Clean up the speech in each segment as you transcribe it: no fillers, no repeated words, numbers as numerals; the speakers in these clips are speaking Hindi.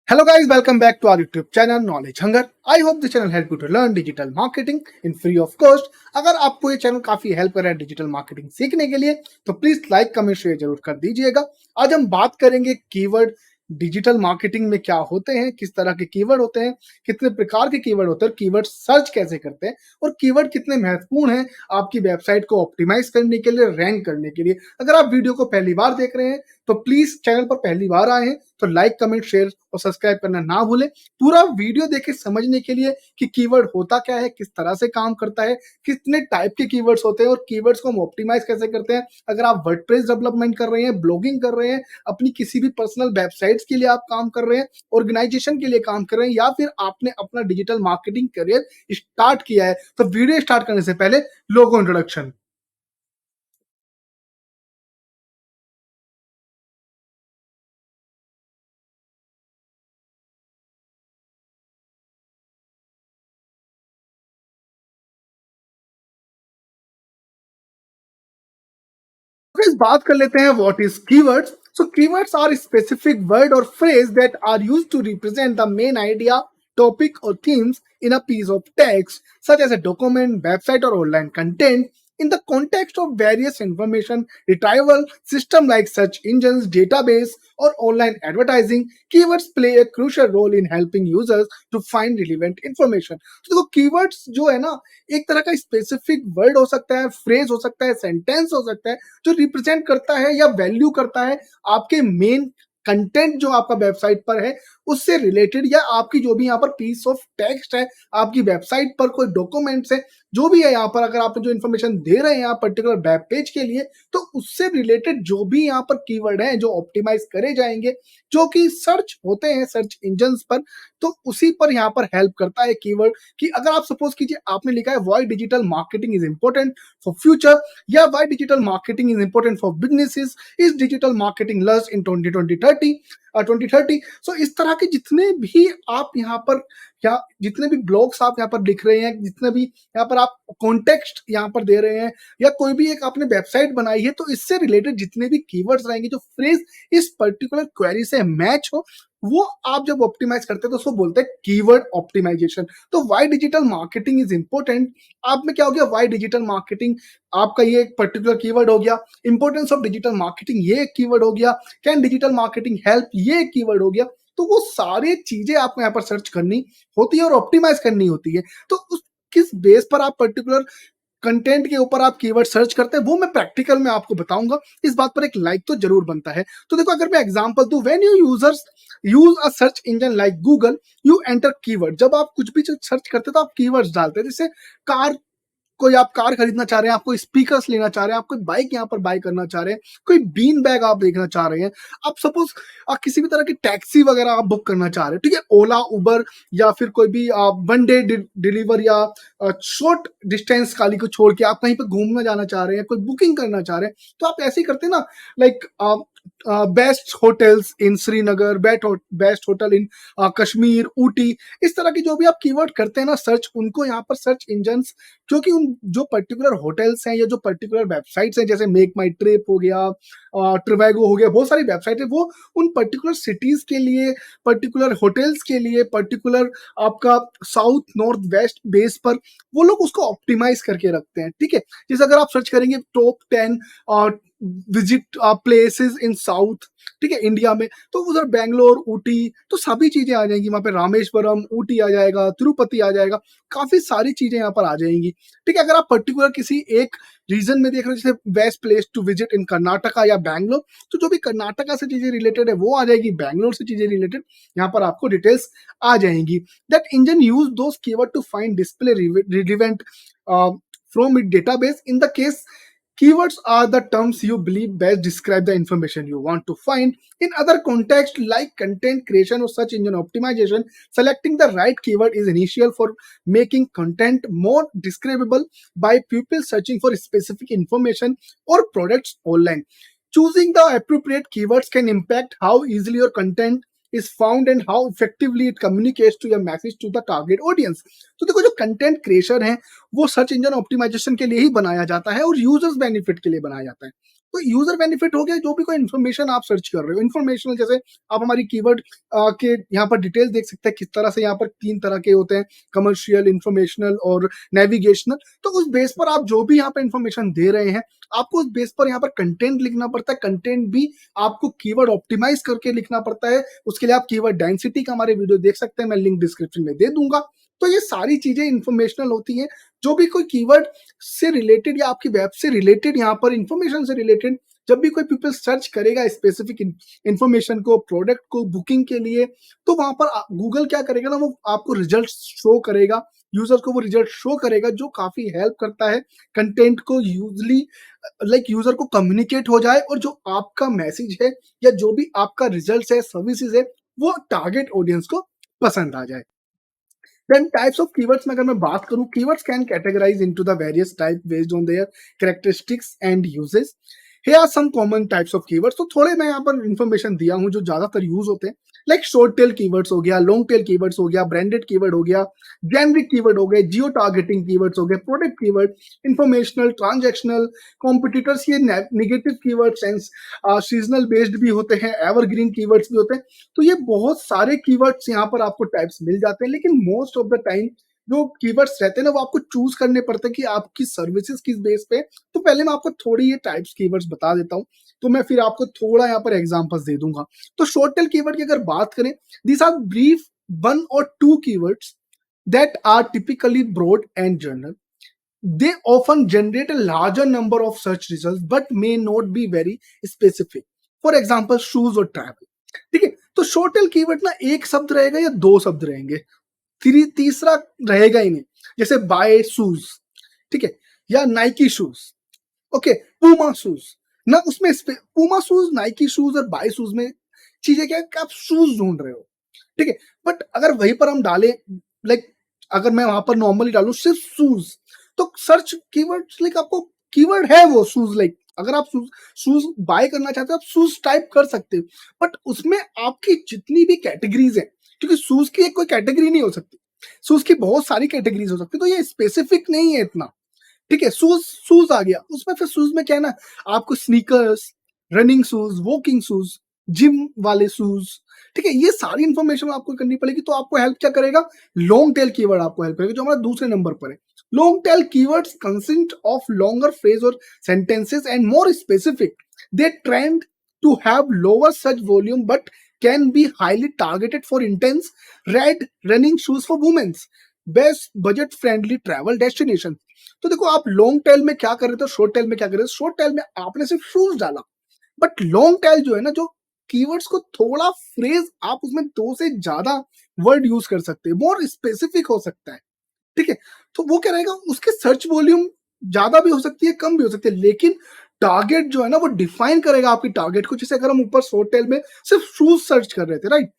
Hello guys, welcome back to our YouTube channel Knowledge Hunger. I hope this channel help you to learn digital marketing in free of cost. अगर आपको ये चैनल काफी हेल्प कर रहा है डिजिटल मार्केटिंग सीखने के लिए तो प्लीज लाइक कमेंट शेयर जरूर कर दीजिएगा। आज हम बात करेंगे कीवर्ड डिजिटल मार्केटिंग में क्या होते हैं, किस तरह के कीवर्ड होते हैं, कितने प्रकार के कीवर्ड होते हैं, कीवर्ड सर्च कैसे करते हैं और कीवर्ड कितने महत्वपूर्ण हैं आपकी वेबसाइट को ऑप्टिमाइज करने के लिए, रैंक करने के लिए। अगर आप वीडियो को पहली बार देख रहे हैं तो प्लीज चैनल पर पहली बार आए हैं तो लाइक कमेंट शेयर और सब्सक्राइब करना ना भूलें। पूरा वीडियो देखे समझने के लिए कि कीवर्ड होता क्या है, किस तरह से काम करता है, कितने टाइप के कीवर्ड्स होते हैं और कीवर्ड्स को हम ऑप्टिमाइज कैसे करते हैं। अगर आप वर्डप्रेस डेवलपमेंट कर रहे हैं, ब्लॉगिंग कर रहे हैं, अपनी किसी भी पर्सनल वेबसाइट्स के लिए आप काम कर रहे हैं, ऑर्गेनाइजेशन के लिए काम कर रहे हैं या फिर आपने अपना डिजिटल मार्केटिंग करियर स्टार्ट किया है तो वीडियो स्टार्ट करने से पहले लोगो इंट्रोडक्शन। इस बात कर लेते हैं what is keywords. So keywords are specific word और phrase that are used to represent the main idea, topic or themes in a piece of text such as a document, website or online content in the context of various information retrieval system like search engines, database or online advertising. Keywords play a crucial role in helping users to find relevant information. तो देखो कीवर्ड्स जो है ना, एक तरह का स्पेसिफिक वर्ड हो सकता है, फ्रेज हो सकता है, सेंटेंस हो सकता है जो रिप्रेजेंट करता है या वैल्यू करता है आपके मेन कंटेंट जो आपका वेबसाइट पर है उससे रिलेटेड, या आपकी जो भी यहाँ पर पीस ऑफ टेक्स्ट है, आपकी वेबसाइट पर कोई डॉक्यूमेंट्स है, जो भी है यहाँ पर अगर आप जो इन्फॉर्मेशन दे रहे हैं आप पर्टिकुलर वेब पेज के लिए तो उससे रिलेटेड जो भी यहाँ पर कीवर्ड है जो ऑप्टिमाइज करे जाएंगे, जो कि सर्च होते हैं सर्च इंजन्स पर, तो उसी पर यहाँ पर हेल्प करता है कीवर्ड। कि अगर आप सपोज कीजिए आपने लिखा है why digital marketing is important for future या why digital marketing is important for businesses, is digital marketing large in 2030। So इस तरह के जितने भी आप यहाँ पर या जितने भी ब्लॉग्स आप यहाँ पर लिख रहे हैं, जितने भी यहाँ पर आप कॉन्टेक्स्ट यहाँ पर दे रहे हैं या कोई भी एक आपने वेबसाइट बनाई है तो इससे रिलेटेड जितने भी कीवर्ड्स रहेंगे, जो फ्रेज इस पर्टिकुलर क्वेरी से मैच हो, वो आप जब ऑप्टिमाइज करते हैं तो उसको बोलते हैं कीवर्ड ऑप्टिमाइजेशन। तो why digital marketing is important, आप में क्या हो गया, व्हाई डिजिटल मार्केटिंग आपका ये एक पर्टिकुलर कीवर्ड हो गया। इंपॉर्टेंस ऑफ डिजिटल मार्केटिंग ये एक कीवर्ड हो गया। कैन डिजिटल मार्केटिंग हेल्प ये एक कीवर्ड हो गया। तो वो सारी चीजें आपको यहाँ पर सर्च करनी होती है और ऑप्टिमाइज करनी होती है। तो उस किस बेस पर आप पर्टिकुलर कंटेंट के ऊपर आप कीवर्ड सर्च करते हैं वो मैं प्रैक्टिकल में आपको बताऊंगा। इस बात पर एक लाइक तो जरूर बनता है। तो देखो अगर मैं एग्जांपल दूं, when you users use a search engine like Google you enter keyword. जब आप कुछ भी सर्च करते हैं तो आप कीवर्ड्स डालते हैं। जैसे कार, कोई आप कार खरीदना चाह रहे हैं, आप कोई स्पीकर्स लेना चाह रहे हैं, आप कोई बाइक यहाँ पर बाय करना चाह रहे हैं, कोई बीन बैग आप देखना चाह रहे हैं, आप सपोज आप किसी भी तरह की टैक्सी वगैरह आप बुक करना चाह रहे हैं, ठीक है, ओला उबर या फिर कोई भी वन डे डिलीवर या शॉर्ट डिस्टेंस काली को छोड़ के आप कहीं पर घूमना जाना चाह रहे हैं, कोई बुकिंग करना चाह रहे हैं, तो आप ऐसे ही करते हैं ना, like best hotels in Srinagar, best hotel in Kashmir, Ooty, इस तरह की जो भी आप कीवर्ड करते हैं ना सर्च, उनको यहाँ पर सर्च इंजन, क्योंकि उन जो पर्टिकुलर होटल्स हैं या जो पर्टिकुलर वेबसाइट्स हैं, जैसे मेक माई ट्रिप हो गया, ट्रिवैगो हो गया, बहुत सारी वेबसाइट है, वो उन पर्टिकुलर सिटीज के लिए, पर्टिकुलर होटल्स के लिए, पर्टिकुलर आपका साउथ नॉर्थ वेस्ट बेस पर वो लोग उसको ऑप्टिमाइज करके रखते हैं, ठीक है। जैसे अगर आप सर्च करेंगे top 10 visit places in south, ठीक है, इंडिया में, तो उधर बैंगलोर, ऊटी, तो सभी चीजें आ जाएंगी वहां पे, रामेश्वरम, ऊटी आ जाएगा, तिरुपति आ जाएगा, काफी सारी चीजें यहाँ पर आ जाएंगी, ठीक है। अगर आप पर्टिकुलर किसी एक रीजन में देख रहे हो, जैसे best place to visit in Karnataka या बैंगलोर, तो जो भी कर्नाटका से चीजें रिलेटेड है वो आ जाएगी, बैंगलोर से चीजें रिलेटेड यहाँ पर आपको डिटेल्स आ जाएंगी। That engine use those keyword to find display relevant from its database. In the case, keywords are the terms you believe best describe the information you want to find. In other contexts like content creation or search engine optimization, selecting the right keyword is essential for making content more describable by people searching for specific information or products online. Choosing the appropriate keywords can impact how easily your content is found and how effectively it communicates to your message to the target audience. तो देखो जो कंटेंट क्रिएशन है वो सर्च इंजन ऑप्टिमाइजेशन के लिए ही बनाया जाता है और यूजर्स बेनिफिट के लिए बनाया जाता है। तो यूजर बेनिफिट हो गया, जो भी कोई इन्फॉर्मेशन आप सर्च कर रहे हो इन्फॉर्मेशनल, जैसे आप हमारी कीवर्ड के यहाँ पर डिटेल देख सकते हैं किस तरह से, यहाँ पर 3 तरह के होते हैं, कमर्शियल, इन्फॉर्मेशनल और नेविगेशनल। तो उस बेस पर आप जो भी यहाँ पर इन्फॉर्मेशन दे रहे हैं, आपको उस बेस पर यहाँ पर कंटेंट लिखना पड़ता है। कंटेंट भी आपको कीवर्ड ऑप्टिमाइज करके लिखना पड़ता है। उसके लिए आप कीवर्ड डेंसिटी का हमारे वीडियो देख सकते हैं, मैं लिंक डिस्क्रिप्शन में दे दूंगा। तो ये सारी चीजें इन्फॉर्मेशनल होती हैं। जो भी कोई कीवर्ड से रिलेटेड या आपकी वेब से रिलेटेड, यहाँ पर इंफॉर्मेशन से रिलेटेड जब भी कोई पीपल सर्च करेगा स्पेसिफिक इंफॉर्मेशन को, प्रोडक्ट को, बुकिंग के लिए, तो वहां पर गूगल क्या करेगा ना, वो आपको रिजल्ट शो करेगा, यूजर को वो रिजल्ट शो करेगा, जो काफी हेल्प करता है कंटेंट को यूजली लाइक यूजर को कम्युनिकेट हो जाए, और जो आपका मैसेज है या जो भी आपका रिजल्ट है, सर्विसेज है, वो टारगेट ऑडियंस को पसंद आ जाए। Then types of keywords में अगर मैं बात करूं, keywords can categorize into the various type based on their characteristics and uses. Here are some common types of keywords. तो थोड़े मैं यहाँ पर इंफॉर्मेशन दिया हूँ जो ज्यादातर यूज होते हैं, लाइक शॉर्ट टेल कीवर्ड्स हो गया, लॉन्ग टेल कीवर्ड्स हो गया, ब्रांडेड कीवर्ड हो गया, जेनरिक कीवर्ड हो गए, जियो टारगेटिंग कीवर्ड्स हो गए, product keyword, informational, transactional, competitors, ये negative keywords and seasonal based भी होते हैं, एवरग्रीन कीवर्ड्स भी होते हैं। तो ये बहुत सारे कीवर्ड्स यहाँ पर आपको टाइप्स मिल जाते हैं, लेकिन मोस्ट ऑफ द टाइम जो कीवर्ड्स रहते हैं ना, वो आपको चूज करने पड़ते हैं कि आपकी सर्विसेज किस बेस पे। तो पहले मैं आपको थोड़ी ये टाइप्स कीवर्ड्स बता देता हूँ, तो मैं फिर आपको थोड़ा यहाँ पर एग्जांपल्स दे दूंगा। तो शॉर्ट टेल कीवर्ड की अगर बात करें, this are brief 1 or 2 keywords that are typically broad and general. They often generate a larger number of search results but may not be very specific. For example, shoes और travel. ठीक है, तो शॉर्ट टेल कीवर्ड ना एक शब्द रहेगा या 2 शब्द रहेंगे, तीसरा रहेगा ही नहीं। जैसे बाय शूज, ठीक है, या Nike shoes, okay, Puma shoes ना, उसमें पूमा शूज, नाइकी शूज और बाय शूज में चीजें क्या है कि आप शूज ढूंढ रहे हो, ठीक है। बट अगर वहीं पर हम डालें, लाइक अगर मैं वहां पर नॉर्मली डालू सिर्फ शूज, तो सर्च कीवर्ड लाइक आपको कीवर्ड है वो शूज, लाइक अगर आप शूज बाय करना चाहते हो, आप शूज टाइप कर सकते हो, बट उसमें आपकी जितनी भी कैटेगरीज है, क्योंकि शूज की एक कोई कैटेगरी नहीं हो सकती, शूज की बहुत सारी कैटेगरीज हो सकती है, तो ये स्पेसिफिक नहीं है इतना, ठीक है। शूज शूज आ गया, उसमें फिर शूज में क्या है ना, आपको sneakers, running shoes, walking shoes, gym वाले शूज, ठीक है, ये सारी इंफॉर्मेशन आपको करनी पड़ेगी। तो आपको हेल्प क्या करेगा, लॉन्ग टेल कीवर्ड आपको हेल्प करेगा, जो हमारा दूसरे नंबर पर है। Long tail keywords consist of longer phrase और sentences and more specific, they trend to have lower search volume but can be highly targeted for instance red running shoes for womens, best budget friendly travel destination. तो देखो, आप लॉन्ग टेल में क्या कर रहे थे, शॉर्ट टेल में क्या कर रहे थे, शॉर्ट टेल में आपने सिर्फ शूज डाला, बट लॉन्ग टेल जो है ना, जो कीवर्ड्स को थोड़ा फ्रेज आप उसमें 2 से ज्यादा वर्ड यूज कर सकते हैं, मोर स्पेसिफिक हो सकता है, ठीक है। तो वो क्या रहेगा, उसके सर्च वॉल्यूम ज्यादा भी हो सकती है, कम भी हो सकती है, लेकिन टारगेट जो है ना, वो डिफाइन करेगा आपकी टारगेट को। जैसे अगर हम ऊपर शॉर्ट टेल में सिर्फ शूज सर्च कर रहे थे, राइट,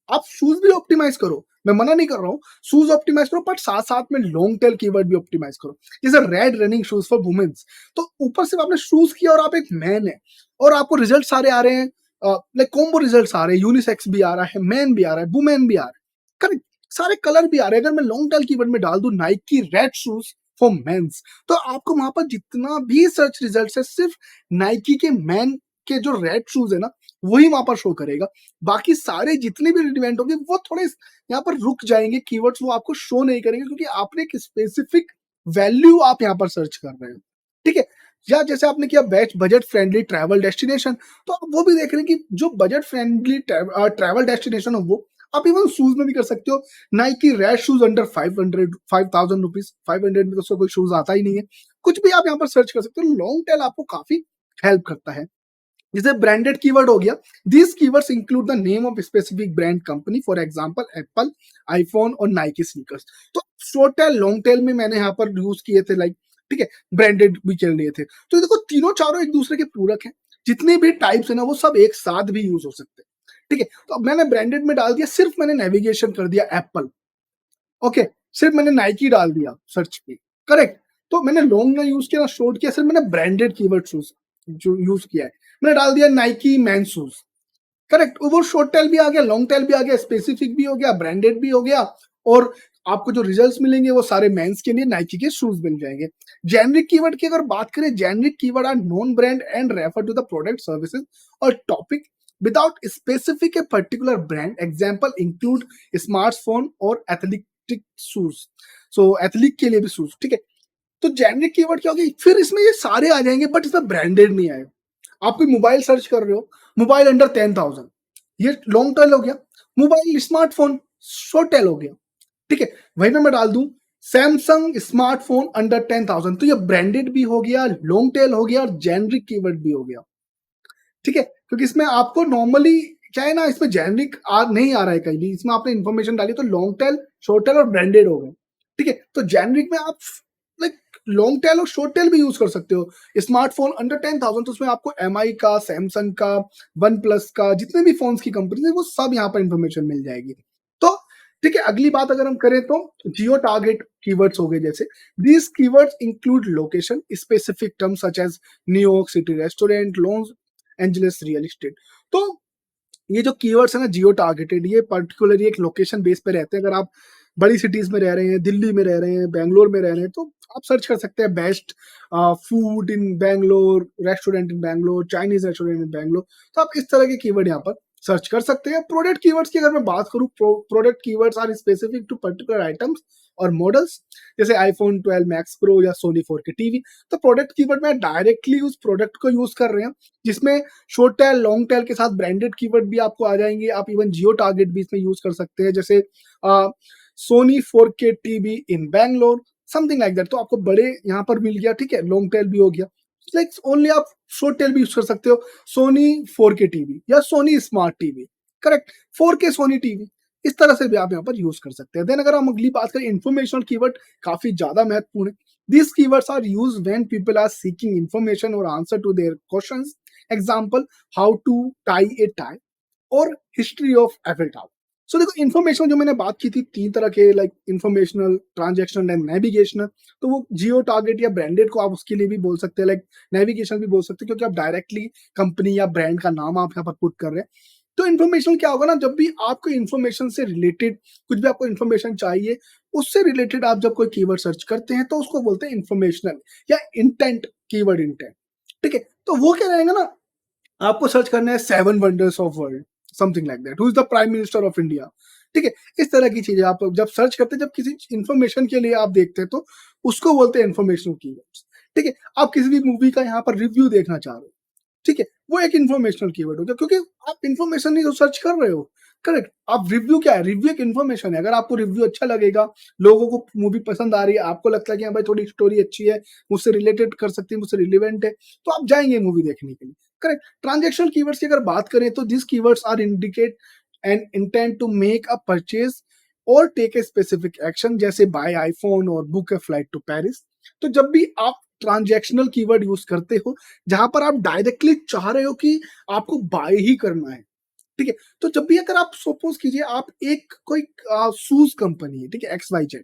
आप शूज भी ऑप्टिमाइज करो, मैं मना नहीं कर रहा हूँ, शूज ऑप्टिमाइज करो, बट साथ साथ में लॉन्ग टेल कीवर्ड भी ऑप्टिमाइज करो। जैसे red running shoes for womens, तो ऊपर से आपने शूज किया और आप एक मैन है, और आपको रिजल्ट सारे आ रहे हैं, लाइक कॉम्बो रिजल्ट आ रहे हैं, यूनिसेक्स भी आ रहा है, मैन भी आ रहा है, वुमेन भी आ रहा है, करेक्ट, सारे कलर भी आ रहे हैं। अगर मैं लॉन्ग टेल कीवर्ड में डाल दूं Nike red shoes for mens, तो आपको वहां पर जितना भी सर्च रिजल्ट है, सिर्फ नाइकी के मैन के जो रेड शूज है ना, वही वहां पर शो करेगा। बाकी सारे जितने भी रिलेवेंट होंगे वो थोड़े यहाँ पर रुक जाएंगे, कीवर्ड्स वो आपको शो नहीं करेंगे, क्योंकि आपने एक स्पेसिफिक वैल्यू आप यहाँ पर सर्च कर रहे हो, ठीक है। या जैसे आपने किया best budget friendly travel destination, तो आप वो भी देख रहे हैं कि जो बजट फ्रेंडली ट्रैवल डेस्टिनेशन हो, वो आप इवन शूज में भी कर सकते हो। Nike red shoes under 5,000 rupees, 500 में तो उसका कोई शूज आता ही नहीं है, कुछ भी आप यहाँ पर सर्च कर सकते हो। लॉन्ग टेल आपको काफी हेल्प करता है। जैसे ब्रांडेड कीवर्ड हो गया, these keywords include the name of specific brand company, for example Apple, iPhone और नाइकी स्नीकर्स। तो शॉर्ट टेल लॉन्ग टेल में मैंने यहाँ पर यूज किए थे, लाइक, ठीक है, ब्रांडेड भी चल लिए थे। तो देखो, तीनों चारों एक दूसरे के पूरक हैं, जितने भी टाइप्स है ना, वो सब एक साथ भी यूज हो सकते हैं, ठीक है। तो अब मैंने ब्रांडेड में डाल दिया, सिर्फ मैंने नेविगेशन कर दिया एप्पल, ओके, सिर्फ मैंने नाइकी डाल दिया सर्च पे, करेक्ट। तो मैंने लॉन्ग ना यूज किया ना शॉर्ट किया, सिर्फ मैंने ब्रांडेड कीवर्ड जो यूज किया है, मैंने डाल दिया नाइकी मैन शूज, करेक्ट। वो शॉर्ट टेल भी आ गया, लॉन्ग टेल भी आ गया, स्पेसिफिक भी हो गया, ब्रांडेड भी हो गया, और आपको जो रिजल्ट्स मिलेंगे वो सारे मेंस के लिए नाइकी के शूज मिल जाएंगे। जेनरिक कीवर्ड की अगर बात करें, generic keyword are non brand and refer to the product services और topic without specific a particular brand. Example include smartphone और एथलेटिक शूज। सो एथलीट के लिए भी शूज, ठीक है। तो जेनरिक कीवर्ड क्या होगी, फिर इसमें ये सारे आ जाएंगे बट इसमें ब्रांडेड नहीं आएगा। आप कोई मोबाइल सर्च कर रहे हो, मोबाइल अंडर 10,000, ये लॉन्ग टेल हो गया। मोबाइल स्मार्टफोन शॉर्ट टेल हो गया, ठीक है। वहीं पे मैं डाल दूं सैमसंग स्मार्टफोन अंडर 10,000, तो ये ब्रांडेड भी हो गया, लॉन्ग टेल हो गया और जेनरिक कीवर्ड भी हो गया, ठीक है। क्योंकि इसमें आपको नॉर्मली क्या है ना, इसमें जेनरिक नहीं आ रहा है कहीं भी, इसमें आपने इन्फॉर्मेशन डाली तो लॉन्ग टेल, शॉर्ट टेल और ब्रांडेड हो गए, ठीक है। तो जेनरिक में आप लाइक लॉन्ग टेल और शॉर्ट टेल भी यूज कर सकते हो। स्मार्टफोन अंडर 10,000 तो उसमें आपको एमआई का, सैमसंग का, वन प्लस का, जितने भी फोन्स की कंपनी है वो सब यहाँ पर इंफॉर्मेशन मिल जाएगी। तो ठीक है, अगली बात अगर हम करें तो जियो टारगेट कीवर्ड्स हो गए, जैसे these keywords include location specific terms such as New York city restaurant, Los Angeles real estate. तो ये जो कीवर्ड्स है ना जियो टारगेटेड, ये पर्टिकुलरली एक लोकेशन बेस पे रहते हैं। अगर आप बड़ी सिटीज में रह रहे हैं, दिल्ली में रह रहे हैं, बैंगलोर में रह रहे हैं, तो आप सर्च कर सकते हैं best food in Bangalore, restaurant in Bangalore, Chinese restaurant in Bangalore. तो आप इस तरह के कीवर्ड यहाँ पर सर्च कर सकते हैं। प्रोडक्ट कीवर्ड्स की अगर मैं बात करूँ, product keywords are specific to particular items और मॉडल्स, जैसे आईफोन 12 मैक्स प्रो या सोनी 4K टीवी। तो प्रोडक्ट कीवर्ड में डायरेक्टली उस प्रोडक्ट को यूज कर रहे हैं, जिसमें शॉर्ट टेल, लॉन्ग टेल के साथ ब्रांडेड कीवर्ड भी आपको आ जाएंगे। आप इवन जियो टारगेट भी इसमें यूज कर सकते हैं, जैसे Sony 4K TV in Bangalore, something like that. तो आपको बड़े यहाँ पर मिल गया, ठीक है, लॉन्ग टेल भी हो गया। लाइक ओनली आप शॉर्ट टेल भी यूज कर सकते हो, सोनी 4K टीवी या Sony smart TV, correct, 4K Sony TV, इस तरह से भी आप यहाँ पर यूज कर सकते हैं। देन अगर हम अगली बात करें, इंफॉर्मेशनल कीवर्ड काफी ज्यादा महत्वपूर्ण है। These keywords are used when people are seeking information or answer to their questions. Example, how to tie a tie और हिस्ट्री ऑफ एफिल टावर। सो देखो, इन्फॉर्मेशन जो मैंने बात की थी, तीन तरह के, like informational, transactional and navigational. तो वो जियो टारगेट या ब्रांडेड को आप उसके लिए भी बोल सकते हैं, लाइक नेविगेशन भी बोल सकते हैं, क्योंकि आप डायरेक्टली कंपनी या ब्रांड का नाम आप यहाँ पर पुट कर रहे हैं। तो इन्फॉर्मेशन क्या होगा ना, जब भी आपको इन्फॉर्मेशन से रिलेटेड कुछ भी आपको इन्फॉर्मेशन चाहिए, उससे रिलेटेड आप जब कोई कीवर्ड सर्च करते हैं तो उसको बोलते हैं इन्फॉर्मेशनल या इंटेंट, कीवर्ड इंटेंट, ठीक है। तो वो क्या रहेगा ना, आपको सर्च करना है 7 wonders of world, something like that, who is the prime minister of India, ठीक है। इस तरह की चीजें आप जब सर्च करते हैं, जब किसी इंफॉर्मेशन के लिए आप देखते हैं, तो उसको बोलते हैं इन्फॉर्मेशनल कीवर्ड्स, ठीक है। आप किसी भी मूवी का यहाँ पर रिव्यू देखना चाह रहे हो, ठीक है, वो एक इन्फॉर्मेशनल कीवर्ड हो गया, क्योंकि आप इन्फॉर्मेशन नहीं तो सर्च कर रहे हो, करेक्ट। आप रिव्यू क्या है, रिव्यू एक इन्फॉर्मेशन है। अगर आपको रिव्यू अच्छा लगेगा, लोगों को मूवी पसंद आ रही है, आपको लगता है कि हाँ भाई थोड़ी स्टोरी अच्छी है, मुझसे रिलेटेड कर सकती है, मुझसे रिलेवेंट है, तो आप जाएंगे मूवी देखने के लिए, करेक्ट। ट्रांजेक्शनल कीवर्ड्स की अगर बात करें तो this keywords are indicate and intent to make a purchase or take a specific action, जैसे buy iPhone or book a flight to Paris. तो जब भी आप ट्रांजेक्शनल कीवर्ड यूज करते हो, जहां पर आप डायरेक्टली चाह रहे हो कि आपको बाय ही करना है, ठीक है। तो जब भी अगर आप सपोज कीजिए, आप एक कोई शूज कंपनी है, ठीक है, एक्स वाई जेड,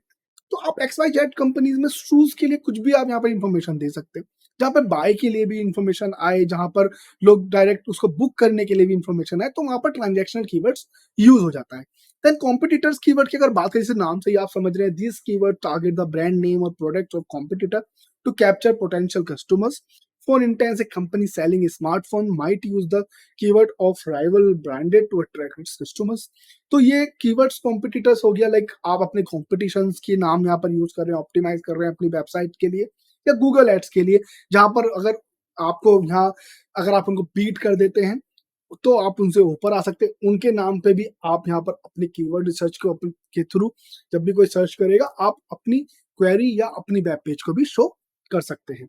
तो आप एक्स वाई जेड कंपनीज में शूज के लिए कुछ भी आप यहाँ पर इंफॉर्मेशन दे सकते हो, जहाँ पर बाय के लिए भी इंफॉर्मेशन आए, जहां पर लोग डायरेक्ट उसको बुक करने के लिए भी इंफॉर्मेशन आए, तो वहां पर ट्रांजेक्शनल कीवर्ड्स यूज हो जाता है। देन कॉम्पिटिटर्स कीवर्ड की अगर बात करें, जैसे नाम से ही आप समझ रहे हैं, this keyword target the brand name और products of competitor to capture potential customers. For instance, a company selling a smartphone might use the keyword of rival branded to attract its customers. तो ये keywords competitors हो गया, लाइक आप अपने competitions की नाम यहाँ पर यूज कर रहे हैं, ऑप्टिमाइज कर रहे हैं अपनी वेबसाइट के लिए या गूगल एड्स के लिए, जहां पर अगर आपको यहाँ, अगर आप उनको बीट कर देते हैं तो आप उनसे ऊपर आ सकते हैं। उनके नाम पे भी आप यहाँ पर अपने कीवर्ड रिसर्च को के थ्रू जब भी कोई सर्च करेगा, आप अपनी क्वेरी या अपनी वेब पेज को भी शो कर सकते हैं।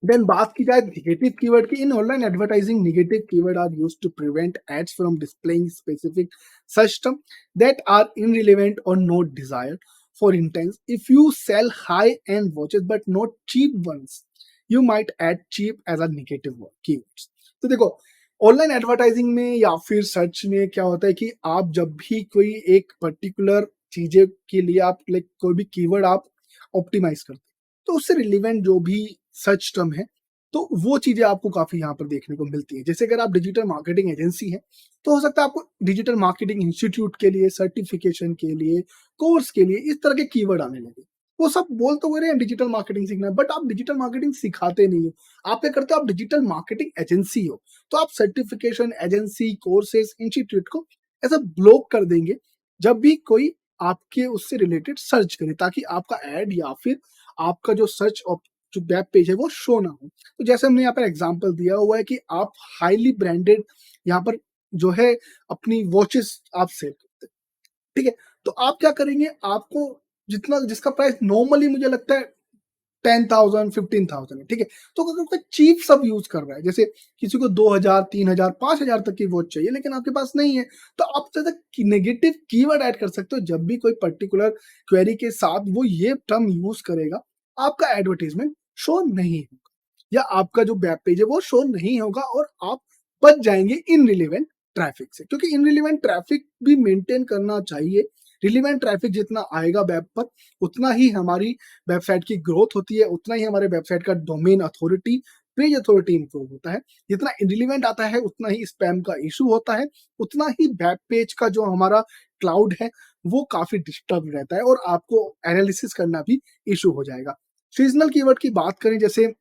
देन बात की जाए निगेटिव कीवर्ड की, in online advertising negative keyword are used to prevent ads from displaying specific search term that are irrelevant और not desired. For instance, if you sell high end watches but not cheap ones, you might add cheap as a negative keywords. तो देखो, ऑनलाइन एडवर्टाइजिंग में या फिर सर्च में क्या होता है कि आप जब भी कोई एक पर्टिकुलर चीजें के लिए आप लाइक कोई भी कीवर्ड आप ऑप्टिमाइज करते हैं, तो उससे रिलेवेंट जो भी सर्च टर्म है तो वो चीज़ें आपको काफ़ी यहाँ पर देखने को मिलती है। जैसे अगर आप डिजिटल मार्केटिंग एजेंसी हैं, तो हो सकता है आपको डिजिटल मार्केटिंग इंस्टीट्यूट के लिए, सर्टिफ़िकेशन के लिए, कोर्स के लिए इस तरह के कीवर्ड आने लगे। वो सब बोल तो वो रहे हैं डिजिटल मार्केटिंग सीखना है, बट आप डिजिटल मार्केटिंग सिखाते नहीं हो। आप क्या करते हो, आप डिजिटल मार्केटिंग एजेंसी हो। तो आप सर्टिफ़िकेशन, एजेंसी, कोर्सेज़, इंस्टीट्यूट को ऐसा ब्लॉक कर देंगे, जब भी कोई आपके उससे रिलेटेड सर्च करे, ताकि आपका ऐड या फिर आपका जो सर्च ऑप जो वेब पेज है वो शो ना हो। तो जैसे हमने यहाँ पर एग्जांपल दिया हुआ है कि आप हाईली ब्रांडेड यहाँ पर जो है अपनी वॉचेस आप सेल करते हैं, ठीक है? तो आप क्या करेंगे, आपको जितना जिसका प्राइस नॉर्मली मुझे लगता है 10,000 15,000 है, ठीक है? तो अगर कोई चीप सब यूज़ कर रहा है, जैसे किसी को 2,000 3,000 5,000 तक की वॉच चाहिए लेकिन आपके पास नहीं है, तो आप ज़्यादा नेगेटिव कीवर्ड ऐड कर सकते हो। जब भी कोई पर्टिकुलर क्वेरी के साथ वो ये टर्म यूज़ करेगा, आपका एडवर्टाइज़मेंट शो नहीं होगा या आपका जो वेब पेज है वो शो नहीं होगा और आप बच जाएँगे इररिलेवेंट ट्रैफिक से, क्योंकि इररिलेवेंट ट्रैफिक भी मेंटेन करना चाहिए। रिलेवेंट ट्रैफिक जितना आएगा वेब पर, उतना ही हमारी वेबसाइट की ग्रोथ होती है, उतना ही हमारे वेबसाइट का domain authority, page authority improve होता है। जितना इररिलेवेंट आता है, उतना ही स्पैम का इश्यू होता है, उतना ही वेब पेज का जो हमारा क्लाउड है, वो काफ़ी डिस्टर्ब रहता है और आपको एनालिसिस करना भी इश्यू हो जाएगा। सीज़नल कीवर्ड की बात करें, जैसे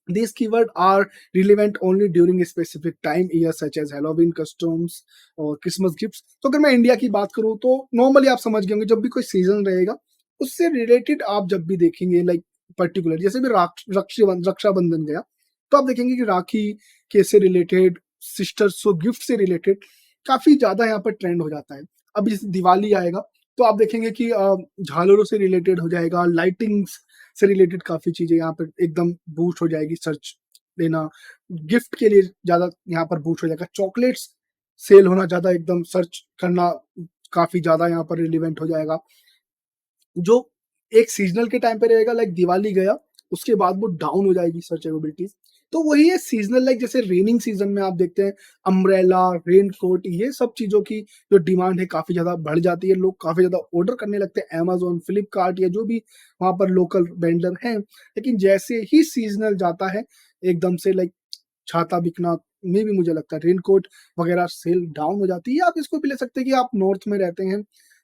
these keywords are relevant only during a specific time year such as Halloween customs और क्रिसमस गिफ्ट्स। तो अगर मैं इंडिया की बात करूँ तो नॉर्मली आप समझ गए होंगे, जब भी कोई सीजन रहेगा उससे रिलेटेड आप जब भी देखेंगे, लाइक पर्टिकुलर जैसे भी रक्षाबंधन गया, तो आप देखेंगे कि राखी के से रिलेटेड, सिस्टर्स को गिफ्ट से रिलेटेड काफी ज्यादा यहाँ पर ट्रेंड हो जाता है। अब जैसे दिवाली आएगा तो आप देखेंगे कि झालरों से रिलेटेड हो जाएगा, लाइटिंग्स से रिलेटेड काफ़ी चीज़ें यहाँ पर एकदम बूस्ट हो जाएगी, सर्च लेना, गिफ्ट के लिए ज़्यादा यहाँ पर बूस्ट हो जाएगा, चॉकलेट्स सेल होना ज़्यादा एकदम सर्च करना काफ़ी ज़्यादा यहाँ पर रिलेवेंट हो जाएगा। जो एक सीज़नल के टाइम पे रहेगा, लाइक दिवाली गया, उसके बाद वो डाउन हो जाएगी सर्चेबिलिटीज़। तो वही है सीज़नल, लाइक जैसे रेनिंग सीज़न में आप देखते हैं अम्ब्रेला, रेनकोट, ये सब चीज़ों की जो डिमांड है काफ़ी ज़्यादा बढ़ जाती है। लोग काफ़ी ज़्यादा ऑर्डर करने लगते हैं अमेज़न, फ्लिपकार्ट या जो भी वहाँ पर लोकल वेंडर हैं। लेकिन जैसे ही सीज़नल जाता है, एकदम से लाइक छाता बिकना में भी मुझे लगता है रेनकोट वगैरह सेल डाउन हो जाती है। आप इसको भी ले सकते हैं कि आप नॉर्थ में रहते हैं,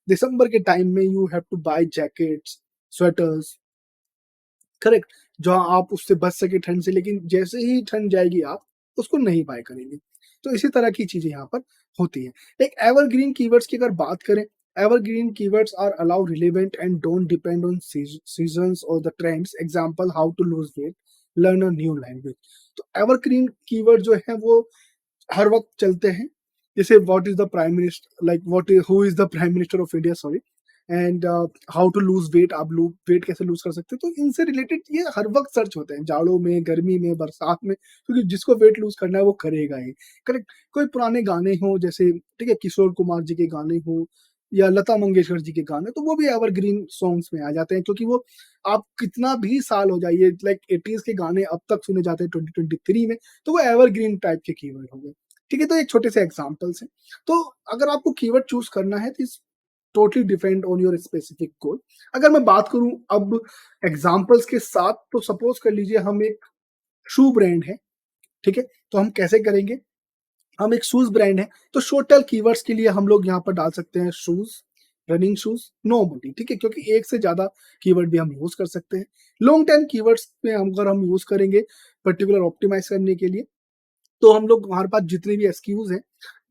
दिसंबर के टाइम में you have to buy jackets, sweaters, correct, जहाँ आप उससे बच सके ठंड से, लेकिन जैसे ही ठंड जाएगी आप उसको नहीं बाय करेंगे। तो इसी तरह की चीजें यहाँ पर होती है। एक एवरग्रीन कीवर्ड्स की अगर बात करें, evergreen keywords are always relevant and don't depend on seasons और the trends, example how to lose weight, learn a new language. तो एवरग्रीन कीवर्ड जो है वो हर वक्त चलते हैं। जैसे what is the prime minister, like what who is the prime minister of India, sorry, and how to lose weight, आप वेट कैसे लूज कर सकते हैं। तो इनसे रिलेटेड ये हर वक्त सर्च होते हैं, जाड़ों में, गर्मी में, बरसात में, क्योंकि जिसको वेट लूज करना है वो करेगा ही। करेक्ट। कोई पुराने गाने हो, जैसे ठीक है किशोर कुमार जी के गाने हो या लता मंगेशकर जी के गाने, तो वो भी एवरग्रीन सॉन्ग्स में आ जाते हैं, क्योंकि वो आप कितना भी साल हो जाइए, लाइक 80s के गाने अब तक सुने जाते हैं 2023 में, तो वो एवरग्रीन टाइप के कीवर्ड हो गए। ठीक है, तो एक छोटे से एग्जांपल्स हैं। तो अगर आपको कीवर्ड चूज करना है तो totally depend on your specific goal. अगर मैं बात करूं अब एग्जांपल्स के साथ, तो सपोज कर लीजिए हम एक शू ब्रांड है, ठीक है, तो हम कैसे करेंगे, हम एक शूज ब्रांड है, तो शॉर्ट टेल कीवर्ड्स के लिए हम लोग यहाँ पर डाल सकते हैं शूज, रनिंग शूज, नॉर्मली, ठीक है, क्योंकि एक से ज्यादा कीवर्ड भी हम यूज कर सकते हैं। लॉन्ग टर्म कीवर्ड्स में अगर हम यूज करेंगे पर्टिकुलर ऑप्टिमाइज करने के लिए, तो हम लोग हमारे पास जितने भी एसक्यूज हैं,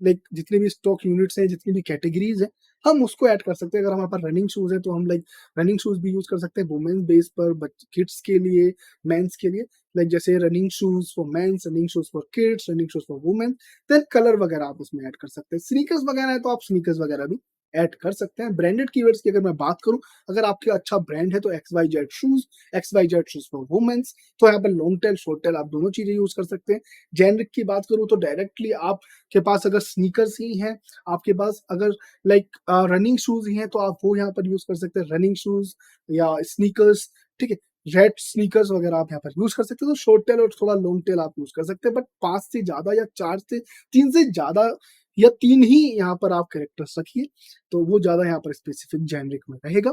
लाइक जितने भी स्टॉक यूनिट्स हैं, जितनी भी कैटेगरीज हैं, हम उसको ऐड कर सकते हैं। अगर हमारे पास रनिंग शूज है तो हम लाइक रनिंग शूज भी यूज कर सकते हैं वुमेन्स बेस पर, किड्स के लिए, मेंस के लिए, लाइक जैसे running shoes for mens, running shoes for kids, running shoes for women. Then colour वगैरह आप उसमें ऐड कर सकते हैं। स्नीकर्स वगैरह है तो आप स्नीकर्स वगैरह भी ऐड कर सकते हैं। ब्रांडेड कीवर्ड्स की अगर मैं बात करूं, अगर आपके अच्छा ब्रांड है तो X Y Z shoes, X Y Z shoes for womens, तो यहाँ पर लॉन्ग टेल, शॉर्ट टेल, आप दोनों चीजें यूज कर सकते हैं। जेनरिक की बात करूं तो डायरेक्टली आपके पास अगर स्नीकर्स ही हैं, आपके पास अगर लाइक रनिंग शूज ही हैं, तो आप वो यहाँ पर यूज कर सकते हैं, रनिंग शूज या स्नीकर्स, ठीक है, रेड स्नीकर्स वगैरह आप यहाँ पर यूज कर सकते हैं। तो शॉर्ट टेल और थोड़ा लॉन्ग टेल आप यूज कर सकते हैं, बट 5 से ज्यादा या 4 से 3 से ज्यादा या 3 ही यहाँ पर आप कैरेक्टर्स रखिए, तो वो ज्यादा यहाँ पर स्पेसिफिक जेनरिक में रहेगा।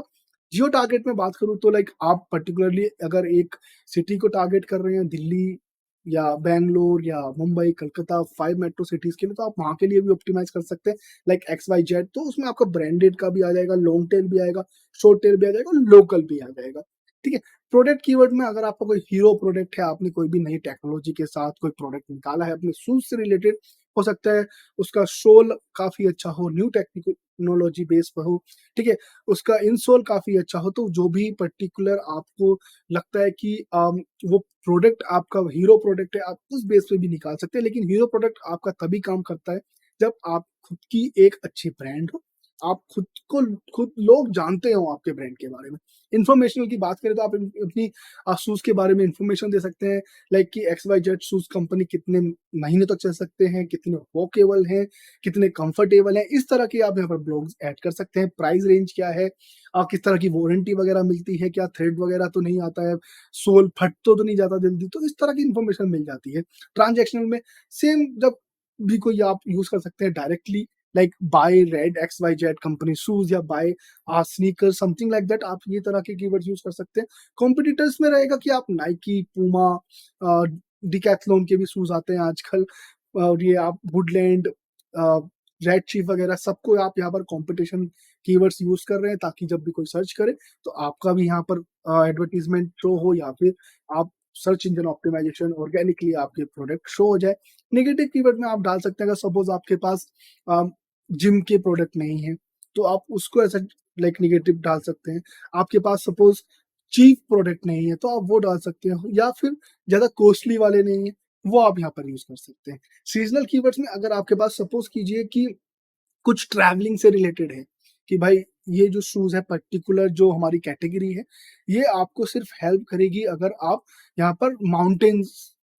जियो टारगेट में बात करूं तो लाइक आप पर्टिकुलरली अगर एक सिटी को टारगेट कर रहे हैं, दिल्ली या बैंगलोर या मुंबई, कलकत्ता 5 मेट्रो सिटीज़ के लिए, तो आप वहाँ के लिए भी ऑप्टिमाइज़ कर सकते हैं, लाइक XYZ। तो उसमें आपका ब्रांडेड का भी आ जाएगा, लॉन्ग टेल भी आएगा, शॉर्ट टेल भी आ जाएगा, लोकल भी आ जाएगा, ठीक है? प्रोडक्ट कीवर्ड में अगर आपका कोई हीरो प्रोडक्ट है, आपने कोई भी नई टेक्नोलॉजी के साथ कोई प्रोडक्ट निकाला है अपने शूज़ से रिलेटेड, हो सकता है उसका सोल काफ़ी अच्छा हो, न्यू टेक्नोलॉजी बेस पर हो, ठीक है? उसका इनसोल काफ़ी अच्छा हो, तो जो भी पर्टिकुलर आपको लगता है कि वो प्रोडक्ट आपका हीरो प्रोडक्ट है, आप उस बेस पे भी निकाल सकते हैं। लेकिन हीरो प्रोडक्ट आपका तभी काम करता है जब आप खुद की एक अच्छी ब्रांड हो, आप खुद लोग जानते हो आपके ब्रांड के बारे में। इन्फॉर्मेशनल की बात करें तो आप अपनी शूज़ के बारे में इन्फॉर्मेशन दे सकते हैं, लाइक कि XYZ शूज़ कंपनी कितने महीने तक चल सकते हैं, कितने वॉकेबल हैं, कितने कंफर्टेबल हैं, इस तरह की आप यहाँ पर ब्लॉग्स ऐड कर सकते हैं। प्राइस रेंज क्या है, किस तरह की वारंटी वगैरह मिलती है, क्या थ्रेड वगैरह तो नहीं आता है, सोल फट तो नहीं जाता जल्दी, तो इस तरह की इन्फॉर्मेशन मिल जाती है। ट्रांजैक्शनल में सेम जब भी कोई आप यूज़ कर सकते हैं directly, like buy red XYZ company shoes या buy sneaker something like that, आप ये तरह के कीवर्ड्स यूज़ कर सकते हैं। कॉम्पिटिटर्स में रहेगा कि आप नाइकी, पूमा, अ, डिकैथलॉन के भी शूज़ आते हैं आजकल, और ये आप वुडलैंड, अ, रेड चीफ वगैरह सबको आप यहाँ पर कॉम्पिटिशन कीवर्ड्स यूज़ कर रहे हैं, ताकि जब भी कोई सर्च करे तो आपका भी यहाँ पर एडवर्टाइज़मेंट शो हो, या फिर आप सर्च इंजन ऑप्टिमाइज़ेशन ऑर्गेनिकली आपके प्रोडक्ट शो हो जाए। नेगेटिव कीवर्ड में आप डाल सकते हैं, अगर सपोज़ आपके पास अ, जिम के प्रोडक्ट नहीं हैं, तो आप उसको ऐसा लाइक नेगेटिव डाल सकते हैं। आपके पास सपोज़ चीप प्रोडक्ट नहीं है, तो आप वो डाल सकते हैं, या फिर ज़्यादा कॉस्टली वाले नहीं हैं, वो आप यहाँ पर यूज़ कर सकते हैं। सीज़नल कीवर्ड्स में अगर आपके पास सपोज़ कीजिए कि कुछ ट्रैवलिंग से रिलेटेड है, कि भाई ये जो शूज़ है पर्टिकुलर जो हमारी कैटेगरी है, ये आपको सिर्फ़ हेल्प करेगी अगर आप यहाँ पर माउंटेन्स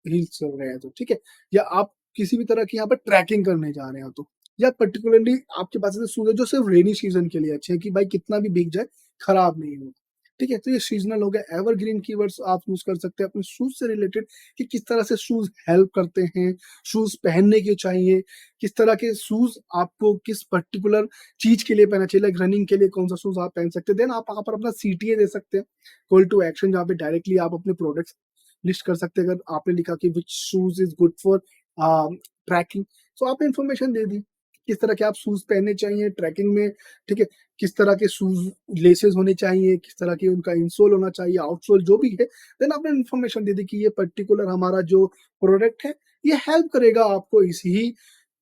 हिल्स चल रहे हैं तो, ठीक है? या आप किसी भी तरह की यहाँ पर ट्रैकिंग करने जा रहे हो तो, या पर्टिकुलरली आपके पास ऐसे शूज़ है जो सिर्फ़ रेनी सीज़न के लिए अच्छे हैं, कि भाई कितना भी भीग जाए, खराब नहीं होगा, ठीक है? तो ये सीज़नल हो गया। एवरग्रीन कीवर्ड्स आप यूज़ कर सकते हैं अपने शूज़ से रिलेटेड, कि किस तरह से शूज़ हेल्प करते हैं, शूज़ पहनने क्यों चाहिए, किस तरह के शूज़ आपको किस पर्टिकुलर चीज़ के लिए पहनना चाहिए, लाइक रनिंग के लिए कौन-सा शूज़ आप पहन सकते हैं। देन आप वहाँ पर अपना CTA दे सकते हैं, कॉल टू एक्शन, जहाँ पे डायरेक्टली आप अपने प्रोडक्ट्स लिस्ट कर सकते हैं। अगर आपने लिखा कि which shoes is good for trekking, तो आपने इन्फॉर्मेशन दे दी, किस तरह के आप शूज़ पहनने चाहिए ट्रैकिंग में, ठीक है? किस तरह के शूज़ लेसेस होने चाहिए, किस तरह के उनका इंसोल होना चाहिए, आउटसोल जो भी है, देन आपने इन्फॉर्मेशन दे दी कि ये पर्टिकुलर हमारा जो प्रोडक्ट है, ये हेल्प करेगा आपको इस ही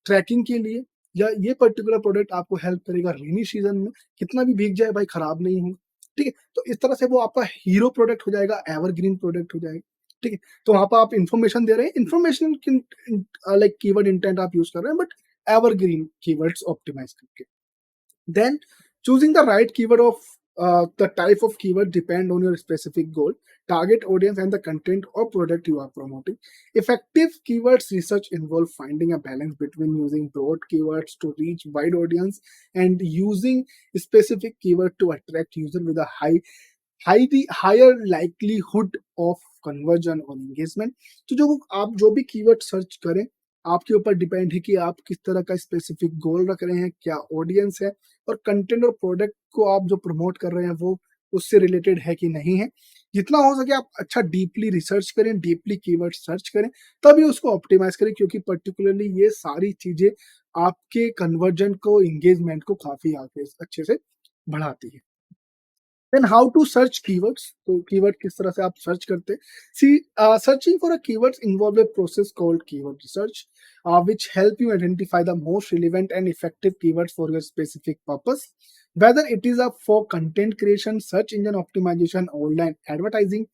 ट्रैकिंग के लिए, या ये पर्टिकुलर प्रोडक्ट आपको हेल्प करेगा रेनी सीजन में, कितना भी भीग जाए भाई खराब नहीं होगा, ठीक है? तो इस तरह से वो आपका हीरो प्रोडक्ट हो जाएगा, एवरग्रीन प्रोडक्ट हो जाएगा, ठीक है? तो वहाँ पर आप इन्फॉर्मेशन दे रहे हैं, इन्फॉर्मेशन लाइक कीवर्ड इंटेंट आप यूज़ कर रहे हैं, बट एवरग्रीन कीवर्ड्स ऑप्टिमाइज़ करके। Then choosing the right keyword of the type of keyword depend on your specific goal, target audience, and the content or product you are promoting. Effective keywords research involve finding a balance between using broad keywords to reach wide audience and using specific keyword to attract user with a higher likelihood of conversion और एंगेजमेंट। तो जो आप जो भी कीवर्ड सर्च करें, आपके ऊपर डिपेंड है कि आप किस तरह का स्पेसिफिक गोल रख रहे हैं, क्या ऑडियंस है, और कंटेंट और प्रोडक्ट को आप जो प्रमोट कर रहे हैं वो उससे रिलेटेड है कि नहीं है। जितना हो सके आप अच्छा डीपली रिसर्च करें, डीपली कीवर्ड सर्च करें, तभी उसको ऑप्टिमाइज करें, क्योंकि पर्टिकुलरली ये सारी चीजें आपके कन्वर्जन को, एंगेजमेंट को काफी आगे अच्छे से बढ़ाती है। Then how to search keywords, तो कीवर्ड किस तरह से आप सर्च करते हैं। See searching for a keywords involve a process called keyword research, which help you identify the most relevant and effective keywords for your specific purpose, whether it is for content creation, search engine optimization, online advertising,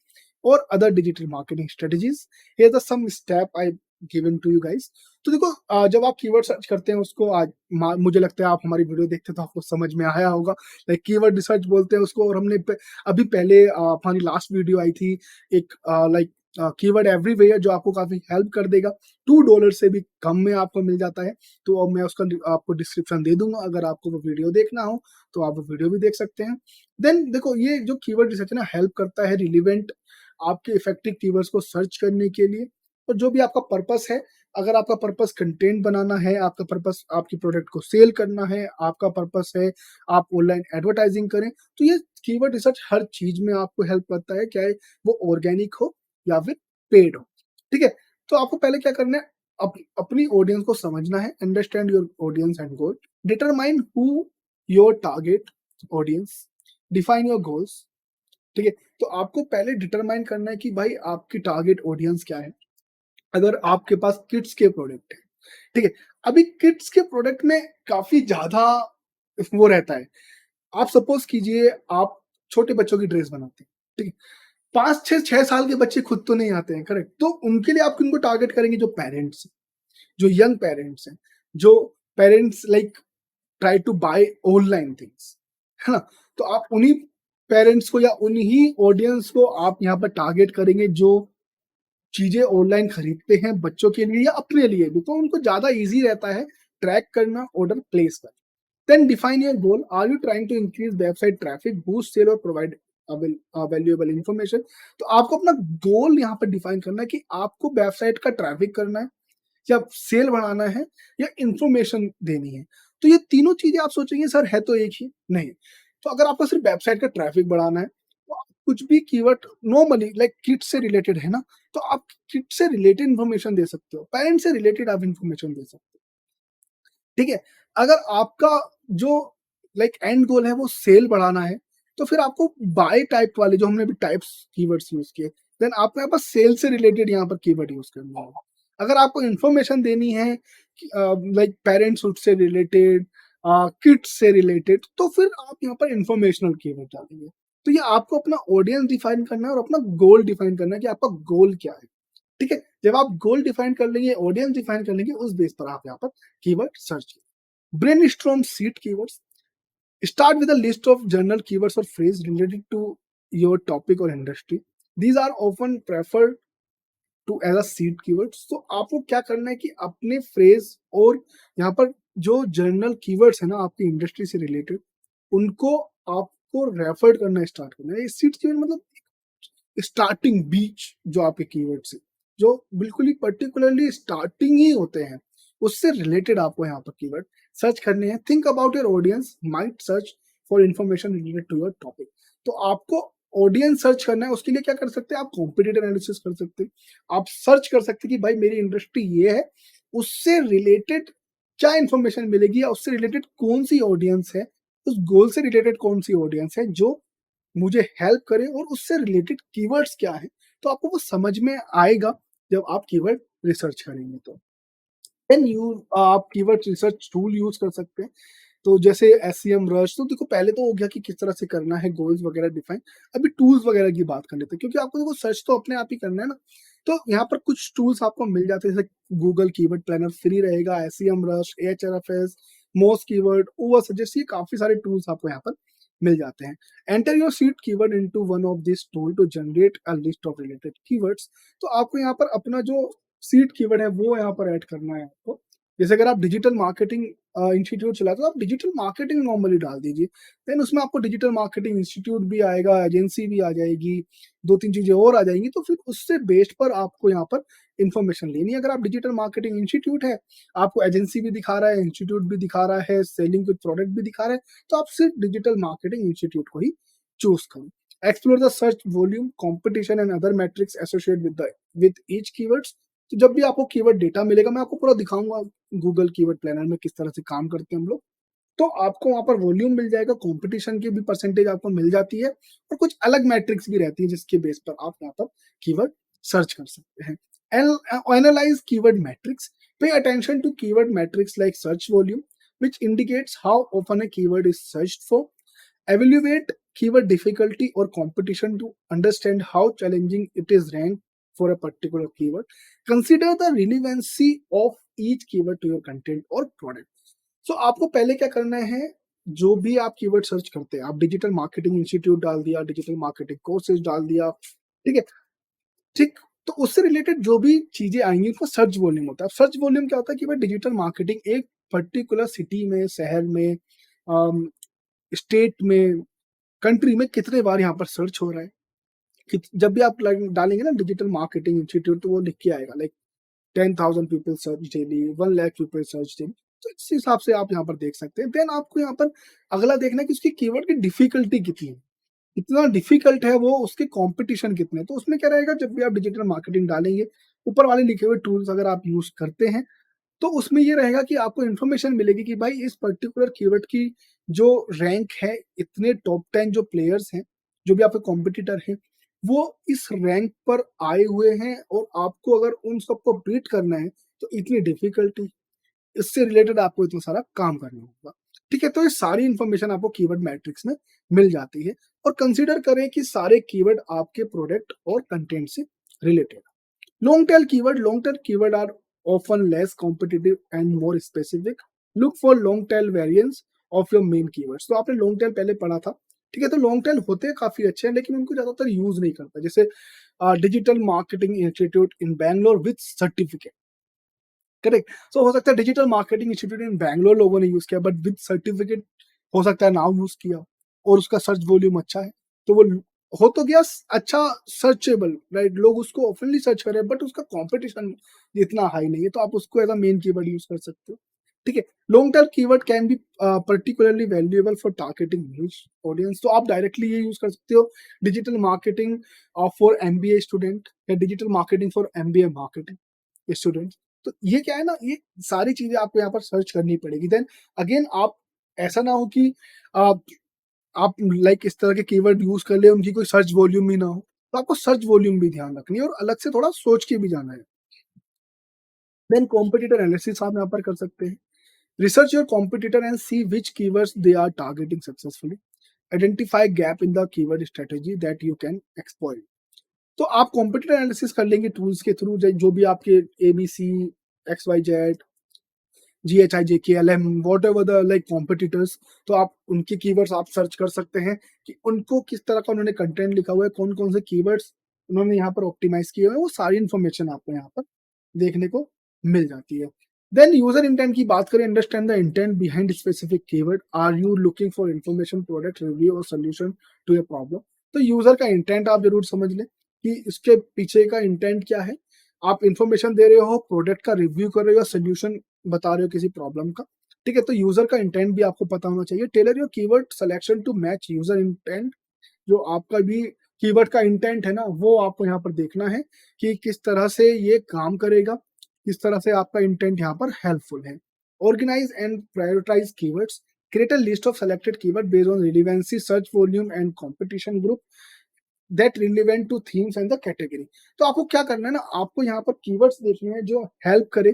or other digital marketing strategies. Here's the some step I given to you guys. तो देखो, जब आप कीवर्ड सर्च करते हैं उसको, आज मुझे लगता है आप हमारी वीडियो देखते हैं तो आपको समझ में आया होगा, लाइक कीवर्ड रिसर्च बोलते हैं उसको। और हमने अभी पहले हमारी लास्ट वीडियो आई थी एक, लाइक कीवर्ड एवरीवेयर, जो आपको काफी हेल्प कर देगा, $2 से भी कम में आपको मिल जाता है। तो अब मैं उसका आपको डिस्क्रिप्शन दे दूंगा, अगर आपको वो वीडियो देखना हो तो आप वो वीडियो भी देख सकते हैं। देन देखो, ये जो कीवर्ड रिसर्च है ना, हेल्प करता है रिलीवेंट आपके इफेक्टिव कीवर्ड्स को सर्च करने के लिए। और जो भी आपका पर्पस है, अगर आपका पर्पस कंटेंट बनाना है, आपका पर्पस आपकी प्रोडक्ट को सेल करना है, आपका पर्पस है आप ऑनलाइन एडवर्टाइजिंग करें, तो ये कीवर्ड रिसर्च हर चीज में आपको हेल्प करता है, चाहे वो ऑर्गेनिक हो या फिर पेड हो, ठीक है? तो आपको पहले क्या करना है, अपनी ऑडियंस को समझना है, understand your audience and goal, determine who your target audience, define your goals. ठीक है, तो आपको पहले डिटरमाइन करना है कि भाई आपकी टारगेट ऑडियंस क्या है। अगर आपके पास किड्स के प्रोडक्ट है, ठीक है, अभी किड्स के प्रोडक्ट में काफी ज्यादा वो रहता है। आप सपोज कीजिए आप छोटे बच्चों की ड्रेस बनाते हैं, ठीक है, 5 6 6 साल के बच्चे खुद तो नहीं आते हैं, करेक्ट, तो उनके लिए आप किनको टारगेट करेंगे, जो पेरेंट्स, जो यंग पेरेंट्स हैं, जो parents like try to buy online things, है ना, तो आप उन्हीं पेरेंट्स को या उन्हीं ऑडियंस को आप यहाँ पर टारगेट करेंगे जो चीजें ऑनलाइन खरीदते हैं बच्चों के लिए या अपने लिए भी, तो उनको ज्यादा इजी रहता है ट्रैक करना, ऑर्डर प्लेस करना। Then define your goal. Are you trying to increase website traffic, boost sale or provide valuable information? तो आपको अपना गोल यहाँ पर डिफाइन करना है कि आपको वेबसाइट का ट्रैफिक करना है या सेल बढ़ाना है या इंफॉर्मेशन देनी है। तो ये तीनों चीजें आप सोचेंगे सर है तो एक ही, नहीं। तो अगर आपको सिर्फ वेबसाइट का ट्रैफिक बढ़ाना है तो आप कुछ भी कीवर्ड नॉर्मली लाइक किड्स से रिलेटेड है ना, तो आप किड्स से रिलेटेड इंफॉर्मेशन दे सकते हो, पेरेंट्स से रिलेटेड आप इंफॉर्मेशन दे सकते हो। ठीक है, अगर आपका जो लाइक एंड गोल है वो सेल बढ़ाना है, तो फिर आपको बाय टाइप वाले जो हमने अभी टाइप्स कीवर्ड्स यूज किए, देन आपको यहाँ पर सेल से रिलेटेड यहाँ पर कीवर्ड यूज करना होगा। अगर आपको इंफॉर्मेशन देनी है लाइक पेरेंट्सहुड से रिलेटेड, किड्स से रिलेटेड, तो फिर आप यहाँ पर इंफॉर्मेशनल कीवर्ड डालेंगे। तो ये आपको अपना ऑडियंस डिफाइन करना है और अपना गोल डिफाइन करना है कि आपका गोल क्या है। ठीक है, जब आप गोल डिफाइन कर लेंगे, ऑडियंस डिफाइन कर लेंगे, उस बेस पर आप यहाँ पर कीवर्ड सर्च करें। Brainstorm seed keywords. Start with a list of general keywords or phrases related to your topic or industry. These are often preferred to as a seed keywords. तो आपको क्या करना है कि अपने फ्रेज और यहाँ पर जो जर्नल कीवर्ड्स है ना आपकी इंडस्ट्री से रिलेटेड, उनको आपको रेफर करना स्टार्ट करना है। सीड कीवर्ड मतलब स्टार्टिंग बीच जो आपके कीवर्ड से जो बिल्कुल ही पर्टिकुलरली स्टार्टिंग ही होते हैं, उससे रिलेटेड आपको यहाँ पर कीवर्ड सर्च करने हैं। Think about your audience might search for information related to your topic. तो आपको ऑडियंस सर्च करना है, उसके लिए क्या कर सकते हैं आप, कॉम्पिटिटिव एनालिसिस कर सकते हैं। आप सर्च कर सकते हैं कि भाई मेरी इंडस्ट्री ये है, उससे रिलेटेड क्या इंफॉर्मेशन मिलेगी या उससे रिलेटेड कौन सी ऑडियंस है, उस गोल से रिलेटेड कौन सी ऑडियंस है जो मुझे हेल्प करे और उससे रिलेटेड कीवर्ड्स क्या है। तो आपको वो समझ में आएगा जब आप कीवर्ड रिसर्च करेंगे। तो देन आप कीवर्ड रिसर्च टूल यूज कर सकते हैं। तो जैसे एसईएम रश, तो देखो पहले तो हो गया कि किस तरह से करना है गोल्स वगैरह डिफाइन, अभी टूल्स वगैरह की बात कर लेते हैं, क्योंकि आपको देखो सर्च तो अपने आप ही करना है ना। तो यहाँ पर कुछ टूल्स आपको मिल जाते हैं, जैसे गूगल कीवर्ड प्लानर फ्री रहेगा, Semrush, Ahrefs, Moz keyword, Ubersuggest, ये काफी सारे टूल्स आपको यहाँ पर मिल जाते हैं। Enter your seed keyword into one of this tool to generate a list of related keywords. तो आपको यहाँ पर अपना जो सीड कीवर्ड है वो यहाँ पर ऐड करना है आपको। जैसे अगर आप डिजिटल मार्केटिंग इंस्टीट्यूट चलाते हो, आप डिजिटल मार्केटिंग नॉर्मली डाल दीजिए, देन उसमें आपको डिजिटल मार्केटिंग इंस्टीट्यूट भी आएगा, एजेंसी भी आ जाएगी, 2 3 चीजें और आ जाएंगी। तो फिर उससे बेस्ड पर आपको यहाँ पर इंफॉर्मेशन लेनी है। अगर आप डिजिटल मार्केटिंग इंस्टीट्यूट है, आपको एजेंसी भी दिखा रहा है, इंस्टीट्यूट भी दिखा रहा है, सेलिंग विद प्रोडक्ट भी दिखा रहा है, तो आप सिर्फ डिजिटल मार्केटिंग इंस्टीट्यूट को ही चूज करें। Explore the search volume, competition and other matrix associate with each keywords. तो जब भी आपको कीवर्ड डेटा मिलेगा, मैं आपको पूरा दिखाऊंगा गूगल कीवर्ड प्लानर में किस तरह से काम करते हैं हम लोग। तो आपको वहां पर वॉल्यूम मिल जाएगा, कंपटीशन की भी परसेंटेज आपको मिल जाती है, और कुछ अलग मैट्रिक्स भी रहती है जिसके बेस पर आप यहाँ पर कीवर्ड सर्च कर सकते हैं। Analyse keyword metrics, pay attention to keyword metrics like search volume which indicates how often a keyword is searched for. Evaluate keyword difficulty or competition to understand how challenging it is ranked for a particular keyword. Consider the relevancy of each keyword to your content or product. So आपको पहले क्या करना है, जो भी आप कीवर्ड सर्च करते हैं, आप डिजिटल मार्केटिंग इंस्टीट्यूट डाल दिया, डिजिटल मार्केटिंग कोर्सेज डाल दिया, ठीक है, ठीक, तो उससे रिलेटेड जो भी चीजें आएंगी उसको सर्च वॉल्यूम होता है। सर्च वॉल्यूम क्या होता है कि भाई डिजिटल मार्केटिंग एक पर्टिकुलर सिटी में, शहर में, स्टेट में, कंट्री में कितने बार यहाँ पर सर्च हो रहा है। जब भी आप डालेंगे ना डिजिटल मार्केटिंग इंस्टीट्यूट, तो वो लिख के आएगा like 10,000 people search daily, 1 lakh people search daily. तो इस हिसाब से आप यहाँ पर देख सकते हैं। देन आपको यहाँ पर अगला देखना है कि उसकी कीवर्ड की डिफिकल्टी कितनी है, इतना डिफिकल्ट है वो, उसके कंपटीशन कितने हैं। तो उसमें क्या रहेगा, जब भी आप डिजिटल मार्केटिंग डालेंगे ऊपर वाले लिखे हुए टूल्स अगर आप यूज़ करते हैं, तो उसमें ये रहेगा कि आपको इन्फॉर्मेशन मिलेगी कि भाई इस पर्टिकुलर कीवर्ड की जो रैंक है, इतने टॉप 10 जो प्लेयर्स हैं, जो भी आपके कॉम्पिटिटर हैं, वो इस रैंक पर आए हुए हैं और आपको अगर उन सबको बीट करना है, तो इतनी डिफिकल्टी, इससे रिलेटेड आपको इतना सारा काम करना होगा। ठीक है, तो ये सारी इन्फॉर्मेशन आपको कीवर्ड मैट्रिक्स में मिल जाती है और कंसीडर करें कि सारे कीवर्ड आपके प्रोडक्ट और कंटेंट से related. Long tail keyword are often less competitive and more specific. Look for long tail variants of your main keywords. तो आपने long tail पहले पढ़ा था, ठीक है, तो long tail होते काफी अच्छे हैं लेकिन उनको ज्यादातर यूज नहीं करता, जैसे digital marketing institute in Bangalore with certificate, correct. So हो सकता है digital marketing institute in Bangalore लोगों ने यूज किया, बट विद सर्टिफिकेट हो सकता है नाउ यूज किया और उसका सर्च वॉल्यूम अच्छा है, तो वो हो तो गया अच्छा सर्चेबल, राइट, लोग उसको ओपनली सर्च कर रहे हैं, बट उसका कंपटीशन इतना हाई नहीं है, तो आप उसको as a main keyword use कर सकते हो। ठीक है, long term keyword can be particularly valuable for targeting news audience, तो आप डायरेक्टली ये यूज कर सकते हो, digital marketing for MBA student या digital marketing for MBA marketing student. तो ये क्या है ना, ये सारी चीजें आपको यहाँ पर सर्च करनी पड़ेगी। देन अगेन आप ऐसा ना हो कि आप लाइक इस तरह के कीवर्ड यूज कर ले, उनकी कोई सर्च वॉल्यूम ही ना हो, तो आपको सर्च वॉल्यूम भी ध्यान रखनी है और अलग से थोड़ा सोच के भी जाना है। देन कॉम्पिटिटर एनालिसिस आप यहाँ पर कर सकते हैं। Research your competitor and see which keywords they are targeting successfully. Identify gap in the keyword strategy that you can exploit. तो आप कॉम्पिटिटर एनालिसिस कर लेंगे टूल्स के थ्रू, जो भी आपके ABC, XYZ, GHI, KLM, what ever the like competitors, तो आप उनके कीवर्ड्स आप सर्च कर सकते हैं कि उनको किस तरह का उन्होंने कंटेंट लिखा हुआ है, कौन कौन से कीवर्ड्स उन्होंने यहाँ पर ऑप्टिमाइज किए हुए हैं, वो सारी इन्फॉर्मेशन आपको यहाँ पर देखने को मिल जाती है। देन यूजर इंटेंट की बात करें, understand the intent behind specific keyword. Are you looking for information, product review or solution to a problem. तो यूजर का इंटेंट आप जरूर समझ लें कि इसके पीछे का इंटेंट क्या है। आप इंफॉर्मेशन दे रहे हो, प्रोडक्ट का रिव्यू कर रहे हो, सोल्यूशन बता रहे हो किसी प्रॉब्लम का, ठीक है, तो यूजर का इंटेंट भी आपको पता होना चाहिए। Tailor your keyword selection to match user intent. जो आपका भी कीवर्ड का इंटेंट है ना, वो आपको यहाँ पर देखना है कि किस तरह से ये काम करेगा, किस तरह से आपका इंटेंट यहाँ पर हेल्पफुल है। Organise and prioritise keywords. Create a list of selected keyword based on relevancy, search volume and competition group that relevant to themes and the category. तो आपको क्या करना है ना, आपको यहाँ पर कीवर्ड्स देखने हैं जो हेल्प करे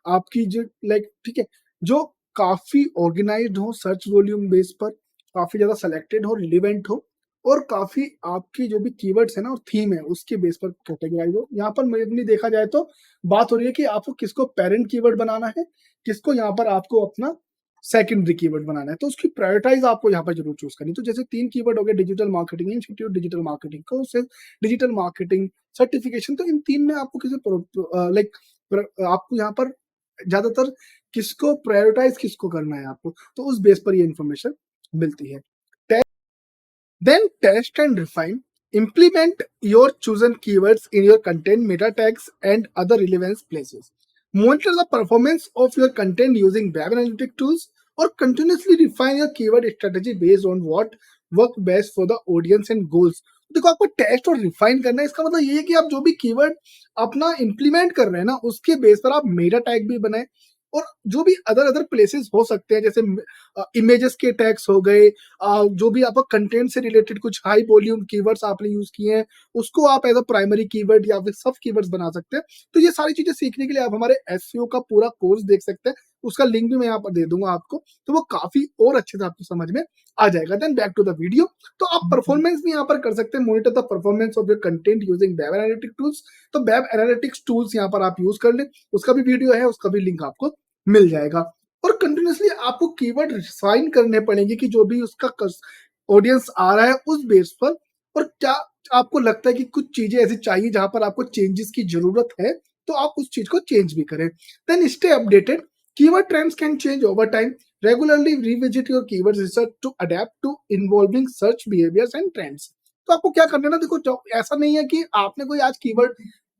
आपकी जो लाइक, ठीक है, जो काफी ऑर्गेनाइज्ड हो, सर्च वॉल्यूम बेस पर काफी ज्यादा सेलेक्टेड हो, रिलेवेंट हो और काफी आपकी जो भी कीवर्ड्स है ना और थीम है उसके बेस पर कैटेगराइज हो। यहाँ पर मेनली देखा जाए तो बात हो रही है कि आपको किसको पेरेंट कीवर्ड बनाना है, किसको यहाँ पर आपको अपना सेकेंडरी कीवर्ड बनाना है, तो उसकी प्रायोरिटाइज आपको यहाँ पर जरूर चूज करनी। तो जैसे 3 कीवर्ड हो गए, digital marketing institute, digital marketing courses, digital marketing certification, तो इन 3 में आपको किसी लाइक आपको यहाँ पर ज्यादातर किसको प्रायोरिटाइज किसको करना है आपको, तो उस बेस पर ये इन्फॉर्मेशन मिलती है। Then test and refine. Implement your chosen keywords in your content, meta tags, and other relevance places. Monitor the performance of your content using web analytic tools or continuously refine your keyword strategy based on what work best for the audience and goals. देखो, आपको टेस्ट और रिफाइन करना है, इसका मतलब ये है कि आप जो भी कीवर्ड अपना इंप्लीमेंट कर रहे हैं ना, उसके बेस पर आप मेटा टैग भी बनाए और जो भी अदर अदर प्लेसेस हो सकते हैं, जैसे इमेजेस के टैग्स हो गए, जो भी आपका कंटेंट से रिलेटेड कुछ हाई वॉल्यूम कीवर्ड्स आपने यूज किए हैं, उसको आप एज अ प्राइमरी कीवर्ड या फिर सब कीवर्ड्स बना सकते हैं। तो ये सारी चीजें सीखने के लिए आप हमारे एसईओ का पूरा कोर्स देख सकते हैं, उसका लिंक भी मैं यहाँ पर दे दूंगा आपको, तो वो काफी और अच्छे से आपको समझ में आ जाएगा। Then back to the video, तो आप परफॉर्मेंस भी यहाँ पर कर सकते हैं, monitor the performance of your content using web analytic tools. तो वेब एनालिटिक्स टूल्स यहाँ पर आप यूज कर लें, उसका भी वीडियो है, उसका भी लिंक आपको मिल जाएगा। और कंटिन्यूसली आपको कीवर्ड रिफाइन करने पड़ेंगे कि जो भी उसका ऑडियंस आ रहा है उस बेस पर, और क्या आपको लगता है कि कुछ चीजें ऐसी चाहिए जहां पर आपको चेंजेस की जरूरत है, तो आप उस चीज को चेंज भी करें। Then stay updated. Keyword trends can change over time. Regularly revisit your keyword research to adapt to involving search behaviours and trends. तो आपको क्या करना है ना, देखो ऐसा नहीं है कि आपने कोई आज कीवर्ड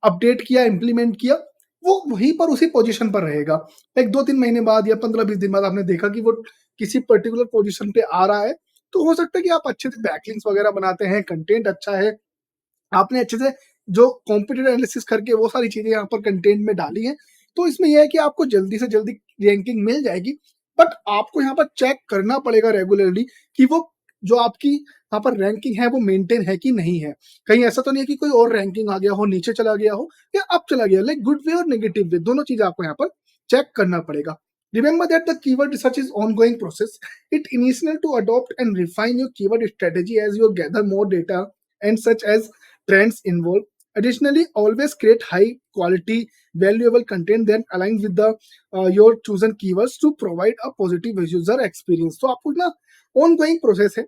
अपडेट किया, इंप्लीमेंट किया, वो वहीं पर उसी पोजीशन पर रहेगा। एक 2-3 महीने बाद या 15-20 दिन बाद आपने देखा कि वो किसी पर्टिकुलर पोजीशन पे आ रहा है, तो हो सकता है कि आप अच्छे से बैकलिंक्स वगैरह बनाते हैं, कंटेंट अच्छा है, आपने अच्छे से जो कॉम्पिटिटिव एनालिसिस करके वो सारी चीजें यहाँ पर कंटेंट में डाली हैं। तो इसमें यह है कि आपको जल्दी से जल्दी रैंकिंग मिल जाएगी, बट आपको यहाँ पर चेक करना पड़ेगा रेगुलरली कि वो जो आपकी यहाँ पर रैंकिंग है वो मेंटेन है कि नहीं है। कहीं ऐसा तो नहीं है कि कोई और रैंकिंग आ गया हो, नीचे चला गया हो या अप चला गया, लाइक गुड वे और नेगेटिव वे, दोनों चीजें आपको यहाँ पर चेक करना पड़ेगा। Remember that the keyword research is ongoing process. It initial to adopt and refine your keyword strategy as you gather more data and such as trends involved. Additionally, always create high quality, valuable content that aligns with the your chosen keywords to provide a positive user experience. तो आपको ना ongoing process है,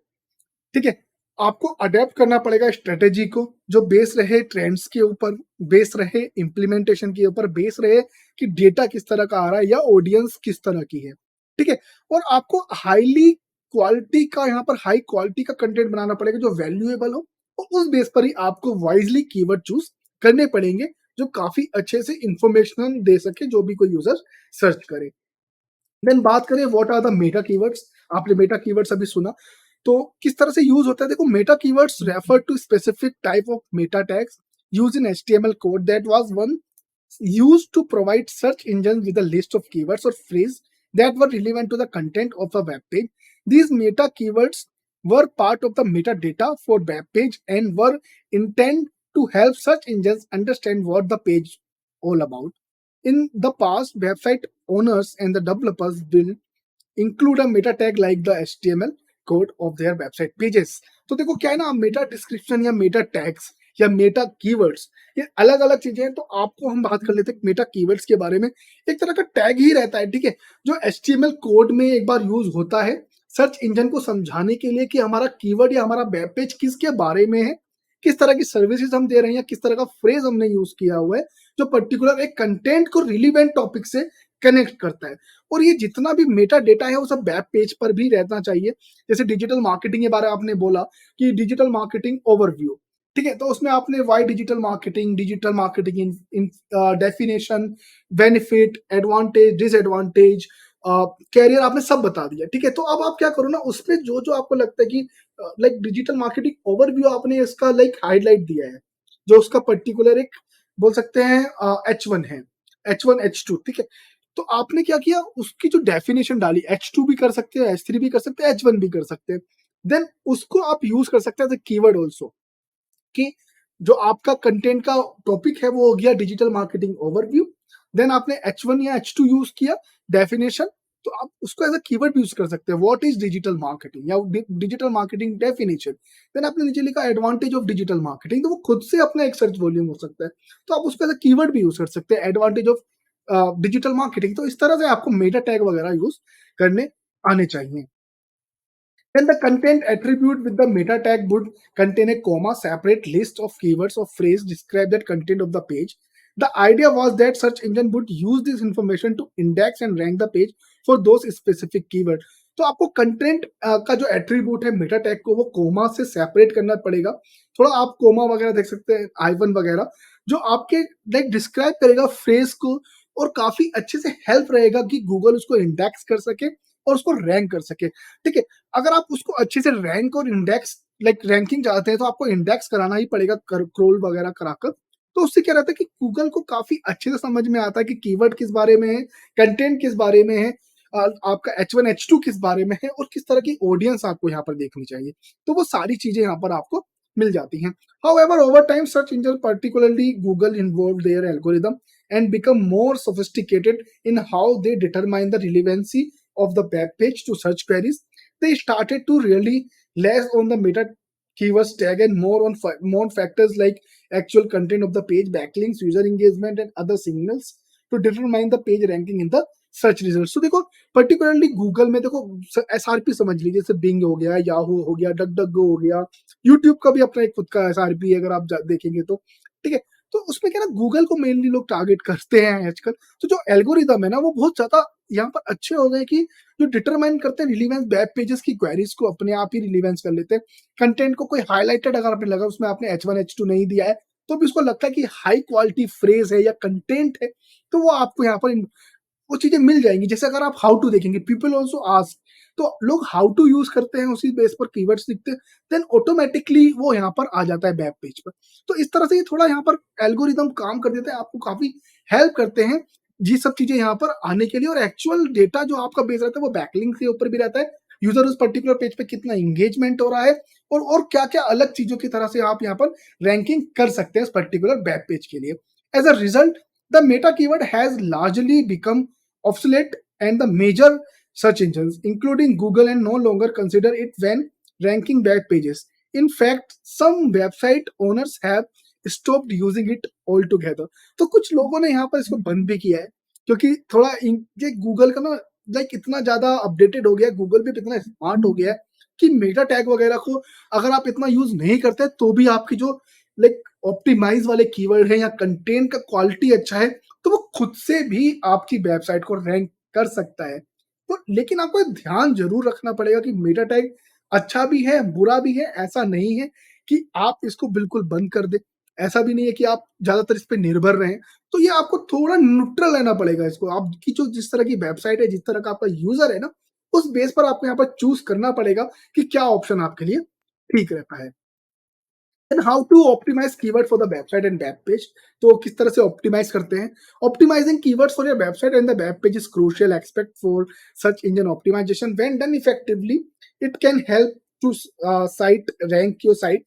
ठीक है। आपको अडेप्ट करना पड़ेगा स्ट्रेटेजी को, जो बेस रहे ट्रेंड्स के ऊपर, बेस रहे इम्प्लीमेंटेशन के ऊपर, बेस रहे कि डेटा किस तरह का आ रहा है या ऑडियंस किस तरह की है, ठीक है। और आपको हाईली क्वालिटी का, यहाँ पर हाई क्वालिटी का कंटेंट बनाना पड़ेगा जो वैल्यूएबल हो, और उस बेस पर ही आपको वाइजली कीवर्ड चूज करने पड़ेंगे जो काफी अच्छे से इंफॉर्मेशन दे सके जो भी कोई यूजर सर्च करे। देन बात करें what are the meta keywords. आपने मेटा कीवर्ड्स अभी सुना, तो किस तरह से यूज होता है, देखो meta keywords refer to specific type of meta tags use in HTML code that was one used to provide search engines with a list of keywords or phrases that were relevant to the content of a web page. These meta keywords were part of the metadata for web page and were intended to help search engines understand what the page all about. In the past, website owners and the developers will include a meta tag like the HTML code of their website pages. तो देखो क्या है ना, मेटा डिस्क्रिप्शन या मेटा टैग्स या मेटा कीवर्ड्स, ये अलग अलग चीजें हैं। तो आपको हम बात कर लेते हैं मेटा कीवर्ड्स के बारे में। एक तरह का टैग ही रहता है, ठीक है, जो HTML कोड में एक बार यूज होता है सर्च इंजन को समझाने के लिए कि हमारा कीवर्ड या हमारा वेब पेज किसके बारे में है, किस तरह की सर्विसेज हम दे रहे हैं या किस तरह का फ्रेज हमने यूज किया हुआ है जो पर्टिकुलर एक कंटेंट को रिलीवेंट टॉपिक से कनेक्ट करता है। और ये जितना भी मेटा डेटा है वो सब वेब पेज पर भी रहना चाहिए। जैसे डिजिटल मार्केटिंग के बारे में आपने बोला कि डिजिटल मार्केटिंग ओवरव्यू, ठीक है, तो उसमें आपने why digital marketing in definition, benefit, advantage, disadvantage, career आपने सब बता दिया, ठीक है। तो अब आप क्या करो ना, उसमें जो जो आपको लगता है कि लाइक डिजिटल मार्केटिंग ओवरव्यू आपने इसका लाइक हाईलाइट दिया है, जो उसका पर्टिकुलर एक बोल सकते हैं H1 है, H1 H2, ठीक है। तो आपने क्या किया, उसकी जो डेफिनेशन डाली, H2 भी कर सकते हैं, H3 भी कर सकते हैं, H1 भी कर सकते हैं। देन उसको आप यूज कर सकते हैं कीवर्ड ऑल्सो, कि जो आपका कंटेंट का टॉपिक है वो हो गया डिजिटल मार्केटिंग ओवरव्यू। देन आपने H1 या H2 यूज किया डेफिनेशन, तो आप उसको एज अ कीवर्ड भी यूज कर सकते हैं, व्हाट इज डिजिटल मार्केटिंग या डिजिटल मार्केटिंग डेफिनेशन। देन आपने नीचे लिखा एडवांटेज ऑफ डिजिटल मार्केटिंग, तो वो खुद से अपना एक सर्च वॉल्यूम हो सकता है, तो आप उसको एज अ कीवर्ड भी यूज कर सकते हैं, एडवांटेज ऑफ डिजिटल मार्केटिंग। तो इस तरह से आपको मेटा टैग वगैरह यूज करने आने चाहिए। Then the content attribute with the meta tag would contain a comma separate list of keywords or phrase describe that content of the page. The idea was that search engine would use this information to index and rank the page for those specific keyword. तो आपको कंटेंट का जो एट्रीब्यूट है मेटा टैग को वो कोमा से सेपरेट करना पड़ेगा। थोड़ा आप कोमा वगैरह देख सकते हैं, आइवन वगैरह, जो आपके लाइक डिस्क्राइब करेगा फ्रेज को, और काफी अच्छे से हेल्प रहेगा कि गूगल उसको इंडेक्स कर सके और उसको रैंक कर सके, ठीक है। अगर आप उसको अच्छे से रैंक और इंडेक्स लाइक रैंकिंग चाहते हैं तो आपको इंडेक्स कराना ही पड़ेगा, क्रोल वगैरह कराकर। तो उससे क्या रहता है कि गूगल को काफी अच्छे से समझ में आता है कि कीवर्ड किस बारे में है, कंटेंट किस बारे में है, आपका H1 H2 किस बारे में है, और किस तरह की ऑडियंस आपको यहाँ पर देखनी चाहिए। तो वो सारी चीजें यहाँ पर आपको मिल जाती हैं। However, over time, search engines, particularly Google, involved their algorithm and become more sophisticated in how they determine the relevancy of the web page to search queries. They started to really less on the meta keywords tag and more on more factors like actual content of the page, backlinks, user engagement, and other signals to determine the page ranking in the search result. तो देखो पर्टिकुलरली गूगल में देखो एसआरपी समझ लीजिए, जैसे बिंग हो गया, याहू हो गया, डक डक गो हो गया, यूट्यूब का भी अपना एक खुद का एसआरपी है अगर आप देखेंगे तो, ठीक है। तो उसमें क्या ना, गूगल को मेनली लोग टारगेट करते हैं आजकल। तो जो एल्गोरिदम है ना वो बहुत ज्यादा यहाँ पर अच्छे हो गए कि जो डिटरमाइन करते हैं रिलीवेंस, वेब पेजेस की क्वेरीज को अपने आप ही रिलीवेंस कर लेते हैं। कंटेंट को कोई हाईलाइटेड अगर आपने लगा, उसमें आपने H1 H2 नहीं दिया है, तो भी उसको लगता है कि हाई क्वालिटी फ्रेज है या कंटेंट है, तो वो आपको यहाँ पर वो चीज़ें मिल जाएँगी। जैसे अगर आप हाउ टू देखेंगे, पीपल आल्सो आस्क, तो लोग हाउ टू यूज़ करते हैं, उसी बेस पर कीवर्ड्स लिखते हैं, देन ऑटोमैटिकली वो यहाँ पर आ जाता है वेब पेज पर। तो इस तरह से ये थोड़ा यहाँ पर एल्गोरिदम काम कर देता है, आपको काफ़ी हेल्प करते हैं, ये सब चीज़ें यहाँ पर आने के लिए। और एक्चुअल डेटा जो आपका बेस रहता है, वो बैकलिंक के ऊपर भी रहता है, यूज़र उस पर्टिकुलर पेज पे कितना एंगेजमेंट हो रहा है, और क्या-क्या अलग चीज़ों की तरह से आप यहाँ पर रैंकिंग कर सकते हैं उस पर्टिकुलर वेब पेज के लिए। As a result, the Meta keyword has largely become obsolete and the major search engines, including Google, and no longer consider it when ranking web pages. In fact, some website owners have stopped using it altogether. तो कुछ लोगों ने यहाँ पर इसको बंद भी किया है, क्योंकि थोड़ा ये गूगल का ना लाइक इतना ज़्यादा अपडेटेड हो गया है, गूगल भी इतना स्मार्ट हो गया है कि मेटा टैग वगैरह को अगर आप इतना यूज़ नहीं करते, तो भी आपकी जो लाइक ऑप्टिमाइज़ वाले कीवर्ड हैं या कंटेंट का क्वालिटी अच्छा है, तो वो खुद से भी आपकी वेबसाइट को रैंक कर सकता है। तो लेकिन आपको ध्यान ज़रूर रखना पड़ेगा कि मेटा टैग अच्छा भी है, बुरा भी है, ऐसा नहीं है कि आप इसको बिल्कुल बंद कर दें। ऐसा भी नहीं है कि आप ज़्यादातर इस पे निर्भर रहें। तो ये आपको थोड़ा न्यूट्रल रहना पड़ेगा इसको। आपकी जो जिस तरह की वेबसाइट है, जिस तरह का आपका यूज़र है ना, उस बेस पर आपको यहाँ पर चूज़ करना पड़ेगा कि क्या ऑप्शन आपके लिए ठीक रहता है। And how to optimise keyword for the website and web page. तो किस तरह से ऑप्टिमाइज करते हैं? Optimising keywords for your website and the web page is crucial aspect for search engine optimisation. When done effectively, it can help to site rank your site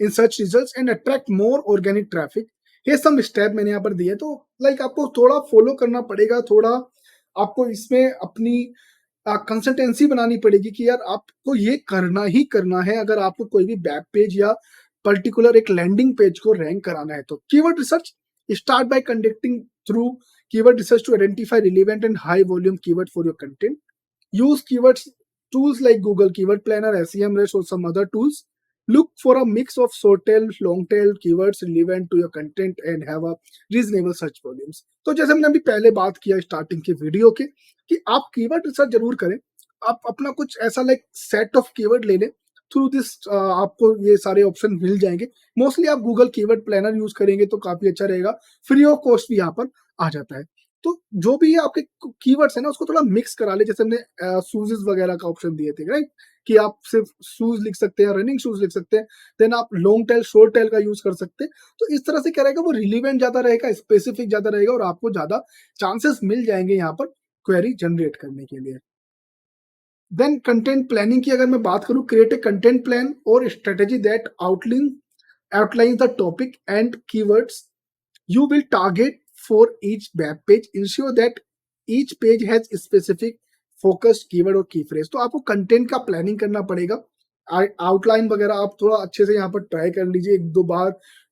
in search results and attract more organic traffic. ये सब स्टेप मैंने यहाँ पर दिए, तो लाइक आपको थोड़ा फॉलो करना पड़ेगा, थोड़ा आपको इसमें अपनी कंसिस्टेंसी बनानी पड़ेगी कि यार आपको ये करना ही करना है, अगर आपको कोई भी वेब पेज या पर्टिकुलर एक लैंडिंग पेज को रैंक कराना है तो। Keyword research, start by conducting through keyword research to identify relevant and high volume keyword for your content. Use keywords tools like Google Keyword Planner, SEMrush, or some other tools. Look for a mix of short tail, long tail keywords relevant to your content and have a reasonable search volumes. तो जैसे हमने अभी पहले बात किया स्टार्टिंग के वीडियो के, कि आप कीवर्ड रिसर्च जरूर करें। आप अपना कुछ ऐसा लाइक सेट ऑफ कीवर्ड ले लें, थ्रू दिस आपको ये सारे ऑप्शन मिल जाएंगे। मोस्टली आप गूगल कीवर्ड प्लानर यूज करेंगे तो काफी अच्छा रहेगा, फ्री ऑफ कॉस्ट भी यहाँ पर आ जाता है। तो जो भी आपके कीवर्ड्स है ना, उसको थोड़ा मिक्स करा ले। जैसे हमने शूजेस वगैरह का ऑप्शन दिए थे, राइट, कि आप सिर्फ शूज लिख सकते हैं, रनिंग शूज लिख सकते हैं, देन आप लॉन्ग टेल, शॉर्ट टेल का यूज कर सकते हैं। तो इस तरह से क्या रहेगा, वो रिलीवेंट ज्यादा रहेगा, स्पेसिफिक ज्यादा रहेगा, और आपको ज्यादा चांसेस मिल जाएंगे यहाँ पर क्वेरी जनरेट करने के लिए। देन कंटेंट प्लानिंग की अगर मैं बात करूं, क्रिएट ए कंटेंट प्लान और strategy that outlines the topic and keywords you will target for each web page. Ensure that each page has specific focused keyword और की phrase. तो आपको कंटेंट का प्लानिंग करना पड़ेगा। आउटलाइन वगैरह आप थोड़ा अच्छे से यहाँ पर ट्राई कर लीजिए एक दो बार।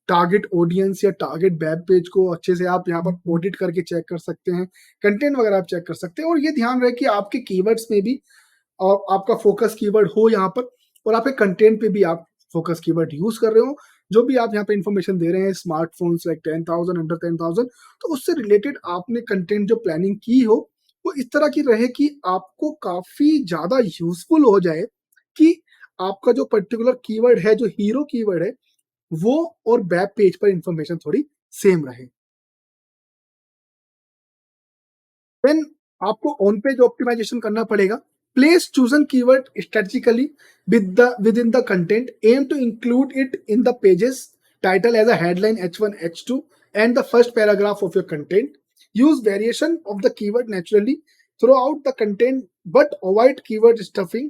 टारगेट ऑडियंस या टारगेट वेब पेज को अच्छे से आप यहाँ पर ऑडिट करके चेक कर सकते हैं, कंटेंट वगैरह आप चेक कर सकते हैं। और ये ध्यान रहे कि आपके कीवर्ड्स में भी और आपका फोकस कीवर्ड हो यहाँ पर, और आपके कंटेंट पे भी आप फोकस कीवर्ड यूज कर रहे हो। जो भी आप यहाँ पे इंफॉर्मेशन दे रहे हैं, स्मार्टफोन्स लाइक 10,000, अंडर 10,000, तो उससे रिलेटेड आपने कंटेंट जो प्लानिंग की हो, वो इस तरह की रहे कि आपको काफी ज्यादा यूजफुल हो जाए, कि आपका जो पर्टिकुलर कीवर्ड है, जो हीरो कीवर्ड है, वो और वेब पेज पर इंफॉर्मेशन थोड़ी सेम रहे। देन आपको ऑन पेज ऑप्टिमाइजेशन करना पड़ेगा। Place chosen keyword strategically within the content. Aim to include it in the pages title as a headline, H1, H2, and the first paragraph of your content. Use variation of the keyword naturally throughout the content, but avoid keyword stuffing.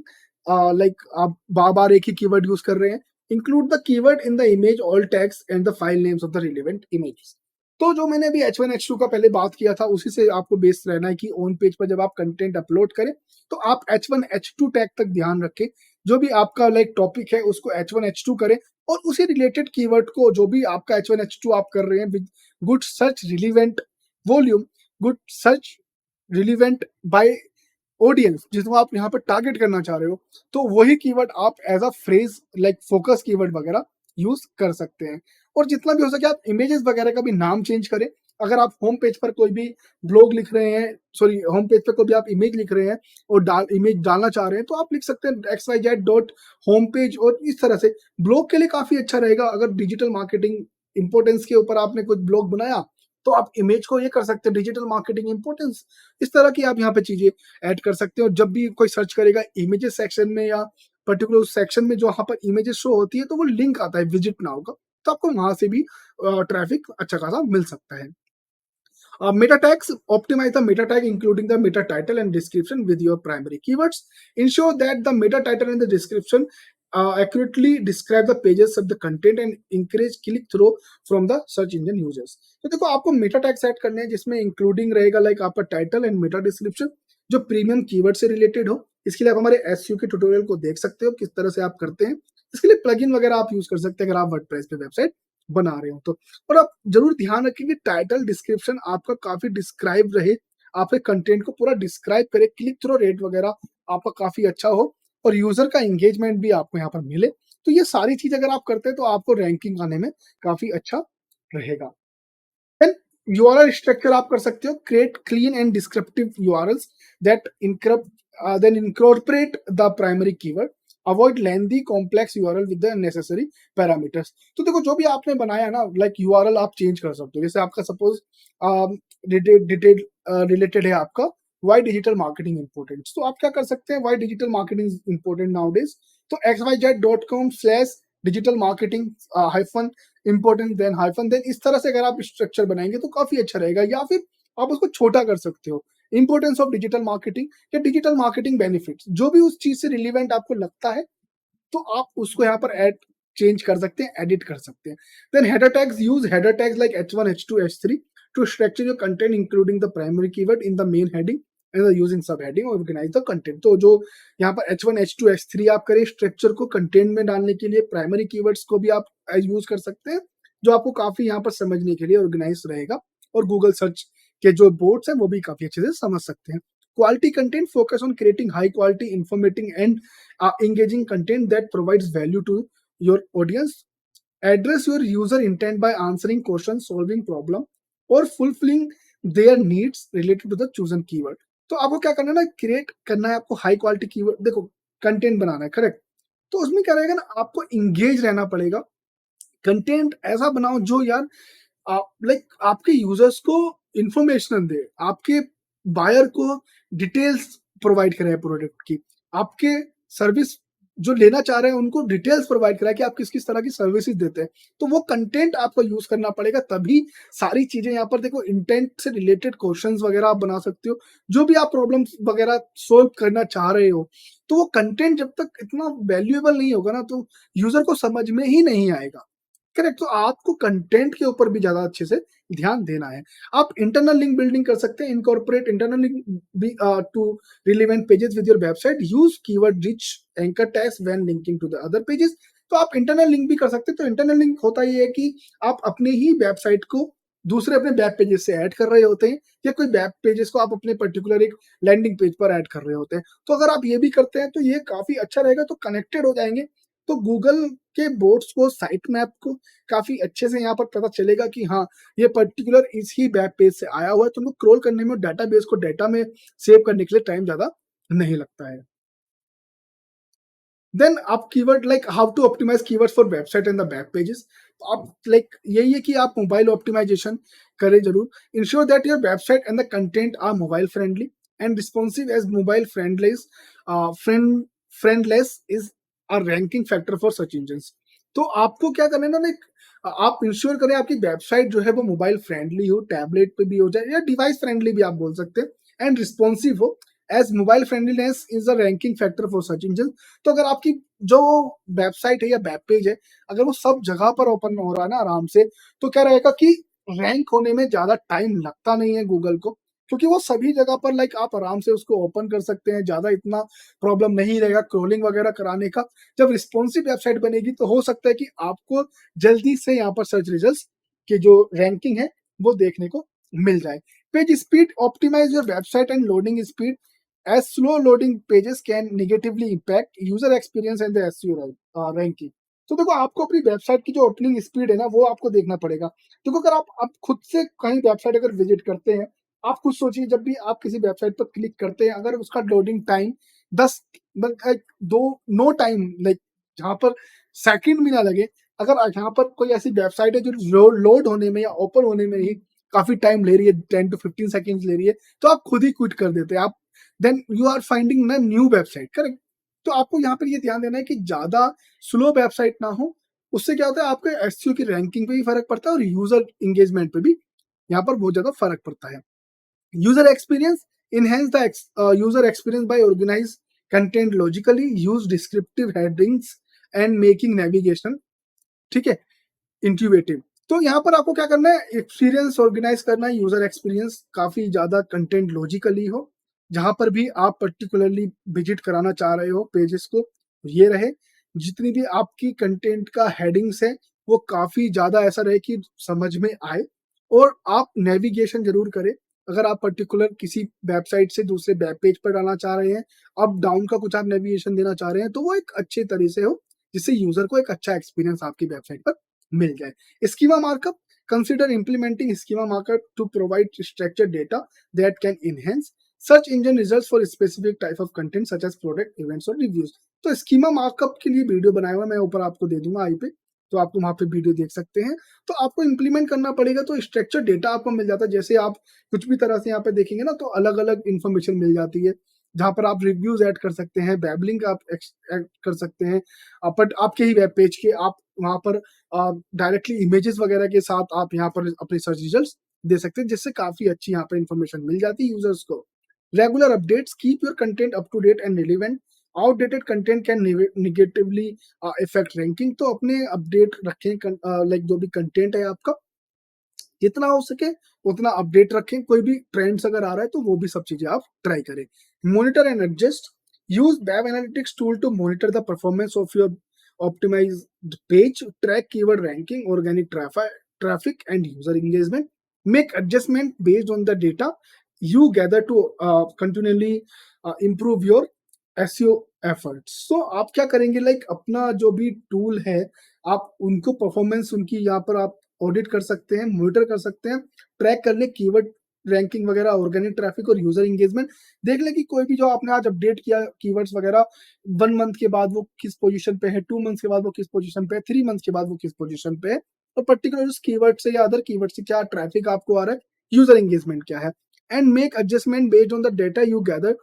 Like आप बार बार एक ही कीवर्ड यूज कर रहे हैं। Include the keyword in the image, all tags, and the file names of the relevant images. तो जो मैंने अभी H1 H2 का पहले बात किया था, उसी से आपको बेस रहना है कि ऑन पेज पर जब आप कंटेंट अपलोड करें, तो आप H1 H2 टैग तक ध्यान रखें। जो भी आपका लाइक टॉपिक है, उसको H1 H2 करें, और उसी रिलेटेड कीवर्ड को, जो भी आपका H1 H2 आप कर रहे हैं, with good search relevant volume, good search relevant by audience, जिसको आप यहाँ पर टारगेट करना चाह रहे हो, तो वही कीवर्ड आप as a phrase like focus keyword वगैरह यूज कर सकते हैं। और जितना भी हो सके आप इमेजेस वगैरह का भी नाम चेंज करें। अगर आप होम पेज पर कोई भी ब्लॉग लिख रहे हैं, सॉरी, होम पेज पर कोई भी आप इमेज लिख रहे हैं और इमेज डालना चाह रहे हैं, तो आप लिख सकते हैं xyz.homepage। और इस तरह से ब्लॉग के लिए काफी अच्छा रहेगा। अगर डिजिटल मार्केटिंग इंपोर्टेंस के ऊपर आपने कुछ ब्लॉग बनाया, तो आप इमेज को ये कर सकते हैं डिजिटल मार्केटिंग इंपॉर्टेंस, इस तरह की आप यहाँ पे चीजें ऐड कर सकते हो। जब भी कोई सर्च करेगा इमेजेस सेक्शन में या पर्टिकुलर उस सेक्शन में जो वहाँ पर इमेजेस शो होती है, तो वो लिंक आता है विजिट नाउ का, तो आपको वहां से भी ट्रैफिक अच्छा खासा मिल सकता है। Meta tags optimize the meta tag, including the meta title and description with your primary keywords. Ensure that the meta title and the description accurately describe the pages of the content and encourage click through from the search engine users. तो देखो आपको मेटा टैग सेट करने हैं जिसमें इंक्लूडिंग रहेगा लाइक आपका टाइटल एंड मेटा डिस्क्रिप्शन जो प्रीमियम कीवर्ड से रिलेटेड हो। इसके लिए आप हमारे एसईओ के ट्यूटोरियल को देख सकते हो किस तरह से आप करते हैं। इसके लिए प्लगइन वगैरह आप यूज कर सकते हैं अगर आप वर्डप्रेस पे वेबसाइट बना रहे हो तो। और आप जरूर ध्यान रखें कि टाइटल डिस्क्रिप्शन आपका काफी डिस्क्राइब रहे, आपके कंटेंट को पूरा डिस्क्राइब करे, क्लिक थ्रू रेट वगैरह आपका काफी अच्छा हो और यूजर का एंगेजमेंट भी आपको यहाँ पर मिले। तो ये सारी चीज अगर आप करते हैं तो आपको रैंकिंग आने में काफी अच्छा रहेगा। Then URL structure आप कर सकते हो, create clean and descriptive URLs that then incorporate the primary keyword, avoid lengthy complex URL with the necessary parameters। तो देखो जो भी आपने बनाया ना लाइक URL आप चेंज कर सकते हो, जैसे आपका सपोज डिटेल रिलेटेड है आपका वाई डिजिटल मार्केटिंग इंपोर्टेंट, तो आप क्या कर सकते हैं why digital marketing important nowadays, तो xyz.com/digital marketing hyphen important then hyphen then, इस तरह से अगर आप स्ट्रक्चर बनाएंगे तो काफी अच्छा रहेगा। या फिर आप उसको छोटा कर सकते हो, इंपॉर्टेंस ऑफ डिजिटल मार्केटिंग या डिजिटल मार्केटिंग बेनिफिट्स, जो भी उस चीज से रिलेवेंट आपको लगता है तो आप उसको यहाँ पर ऐड चेंज कर सकते हैं, एडिट कर सकते हैं। Then header tags, use header tags like h1 h2 h3 to structure your content including the primary keyword in the main heading and the using sub heading organise the content. तो जो यहाँ पर h1 h2 h3 आप करें स्ट्रक्चर को कंटेंट में डालने के लिए, प्राइमरी कीवर्ड्स को भी आप यूज कर सकते हैं जो आपको काफी यहाँ पर समझने के लिए ऑर्गेनाइज रहेगा और गूगल सर्च के जो बोर्ड्स हैं वो भी काफी अच्छे से समझ सकते हैं। Quality content, focus on creating high quality informative and engaging content that provides value to your audience. Address your user intent by answering questions, solving problem or fulfilling their needs related to the chosen keyword। तो आपको क्या करना है ना, क्रिएट करना है आपको हाई क्वालिटी कीवर्ड, देखो कंटेंट बनाना है करेक्ट, तो उसमें क्या रहेगा ना आपको इंगेज रहना पड़ेगा। कंटेंट ऐसा बनाओ जो यार आप लाइक आपके यूजर्स को इंफॉर्मेशन दे, आपके बायर को डिटेल्स प्रोवाइड करे प्रोडक्ट की, आपके सर्विस जो लेना चाह रहे हैं उनको डिटेल्स प्रोवाइड कराए कि आप किस किस तरह की सर्विसेज देते हैं। तो वो कंटेंट आपको यूज करना पड़ेगा, तभी सारी चीजें यहाँ पर देखो इंटेंट से रिलेटेड क्वेश्चंस वगैरह आप बना सकते हो, जो भी आप प्रॉब्लम्स वगैरह सोल्व करना चाह रहे हो। तो वो कंटेंट जब तक इतना वैल्यूएबल नहीं होगा ना तो यूजर को समझ में ही नहीं आएगा। करेक्ट, तो आपको कंटेंट के ऊपर भी ज्यादा अच्छे से ध्यान देना है। आप इंटरनल लिंक बिल्डिंग कर सकते हैं, incorporate internal link to relevant pages with your website, use keyword rich anchor tags when linking to the other pages. तो आप इंटरनल लिंक भी कर सकते हैं। तो इंटरनल लिंक होता ये है कि आप अपने ही वेबसाइट को दूसरे अपने वेब पेजेस से ऐड कर रहे होते हैं या कोई वेब पेजेस को आप अपने पर्टिकुलर एक लैंडिंग पेज पर ऐड कर रहे होते हैं। तो अगर आप ये भी करते हैं तो ये काफी अच्छा रहेगा, तो कनेक्टेड हो जाएंगे। तो गूगल के बोर्ड्स को, साइट मैप को काफी अच्छे से यहाँ पर पता चलेगा कि हाँ ये पर्टिकुलर इस ही वेब पेज से आया हुआ है। तो उनको क्रॉल करने में, डाटाबेस को डाटा में सेव करने के लिए टाइम ज्यादा नहीं लगता है। देन आप keyword like how to optimise keywords for website and the web pages. तो आप लाइक यही है कि आप मोबाइल ऑप्टिमाइजेशन करें जरूर। Ensure that your website and the content are mobile friendly and responsive as mobile friendliness is a ranking factor for search engines. तो आपको क्या करना है ना लाइक आप इंश्योर करें आपकी वेबसाइट जो है वो मोबाइल फ्रेंडली हो, टैबलेट पे भी हो जाए या डिवाइस फ्रेंडली भी आप बोल सकते हैं, एंड रिस्पॉन्सिव हो as mobile friendliness is a ranking factor for search engine. तो अगर आपकी जो वेबसाइट है या वेब पेज है अगर वो सब जगह पर ओपन हो रहा है ना आराम से, तो क्या रहेगा कि रैंक होने में ज्यादा टाइम लगता नहीं है गूगल को, क्योंकि वो सभी जगह पर लाइक आप आराम से उसको ओपन कर सकते हैं, ज्यादा इतना प्रॉब्लम नहीं रहेगा क्रोलिंग वगैरह कराने का। जब रिस्पॉन्सिव वेबसाइट बनेगी तो हो सकता है कि आपको जल्दी से यहाँ पर सर्च रिजल्ट की जो रैंकिंग है वो देखने को मिल जाए। Page speed, optimise your website and loading speed as slow loading pages can negatively impact user experience and the SEO ranking। तो देखो आपको अपनी वेबसाइट की जो ओपनिंग स्पीड है ना वो आपको देखना पड़ेगा। देखो अगर आप खुद से कहीं वेबसाइट अगर विजिट करते हैं, आप खुद सोचिए जब भी आप किसी वेबसाइट पर क्लिक करते हैं अगर उसका लोडिंग टाइम 10 दो नो टाइम लाइक जहाँ पर सेकंड भी ना लगे, अगर यहाँ पर कोई ऐसी वेबसाइट है जो लोड होने में या ओपन होने में ही काफी टाइम ले रही है, 10 to 15 सेकेंड्स ले रही है, तो आप खुद ही क्विट कर देते हैं आप, देन यू आर फाइंडिंग ना न्यू वेबसाइट, करेक्ट। तो आपको यहाँ पर ये ध्यान देना है कि ज्यादा स्लो वेबसाइट ना हो, उससे क्या होता है आपके एसईओ की रैंकिंग पे भी फर्क पड़ता है और यूजर इंगेजमेंट पे भी यहाँ पर बहुत ज्यादा फर्क पड़ता है। User experience, enhance the user experience by organize content logically, use descriptive headings and making navigation, ठीक है, इंट्यूएटिव। तो यहाँ पर आपको क्या करना है, एक्सपीरियंस ऑर्गेनाइज करना है, यूजर एक्सपीरियंस काफी ज्यादा कंटेंट लॉजिकली हो, जहां पर भी आप पर्टिकुलरली विजिट कराना चाह रहे हो पेजेस को, ये रहे। जितनी भी आपकी कंटेंट का हेडिंग्स है वो काफी ज्यादा ऐसा रहे कि समझ में आए, और आप नेविगेशन जरूर करें। अगर आप पर्टिकुलर किसी वेबसाइट से दूसरे वेब पेज पर डालना चाह रहे हैं, अप डाउन का कुछ आप नेविगेशन देना चाह रहे हैं, तो वो एक अच्छे तरह से हो, जिससे यूजर को एक अच्छा एक्सपीरियंस आपकी वेबसाइट पर मिल जाए। Schema markup, consider implementing schema markup to provide structured data that can enhance search engine results for specific type of content such as product events or reviews. तो स्कीमा मार्कअप के लिए वीडियो बनाया हुआ, मैं ऊपर आपको दे दूंगा आई पे, तो आप वहां पे वीडियो देख सकते हैं। तो आपको इंप्लीमेंट करना पड़ेगा, तो स्ट्रक्चर डेटा आपको मिल जाता है, जैसे आप कुछ भी तरह से यहाँ पे देखेंगे ना, तो अलग अलग इन्फॉर्मेशन मिल जाती है, जहां पर आप रिव्यूज ऐड कर सकते हैं, वेब लिंक आप ऐड कर सकते हैं, बट आपके ही वेब पेज के आप वहां पर डायरेक्टली इमेजेस वगैरह के साथ आप यहाँ पर अपने सर्च रिजल्ट्स दे सकते हैं, जिससे काफी अच्छी यहाँ पर इन्फॉर्मेशन मिल जाती है यूजर्स को। Regular updates, keep your content up to date and relevant, outdated content can negatively effect ranking. तो अपने अपडेट रखें, लाइक जो भी कंटेंट है आपका, जितना हो सके उतना अपडेट रखें, कोई भी ट्रेंड्स अगर आ रहा है तो वो भी सब चीजें आप ट्राई करें। Monitor and adjust, use web analytics tool to monitor the performance of your optimized page, track keyword ranking, organic traffic and user engagement, make adjustment based on the data you gather to continually improve your SEO efforts। so आप क्या करेंगे, लाइक अपना जो भी टूल है, आप उनको परफॉर्मेंस उनकी यहाँ पर आप ऑडिट कर सकते हैं, मॉनिटर कर सकते हैं, ट्रैक कर ले कीवर्ड रैंकिंग वगैरह, ऑर्गेनिक ट्रैफिक और यूजर एंगेजमेंट, देख ले कि कोई भी जो आपने आज अपडेट किया कीवर्ड्स वगैरह, 1 मंथ के बाद वो किस पोजीशन पे है, 2 मंथ के बाद वो किस पोजीशन पे है, 3 मंथ के बाद वो किस पोजीशन पे है, और पर्टिकुलर उस कीवर्ड से या अदर कीवर्ड से क्या ट्रैफिक आपको आ रहा है, यूजर एंगेजमेंट क्या है, and make adjustment based on the data you gather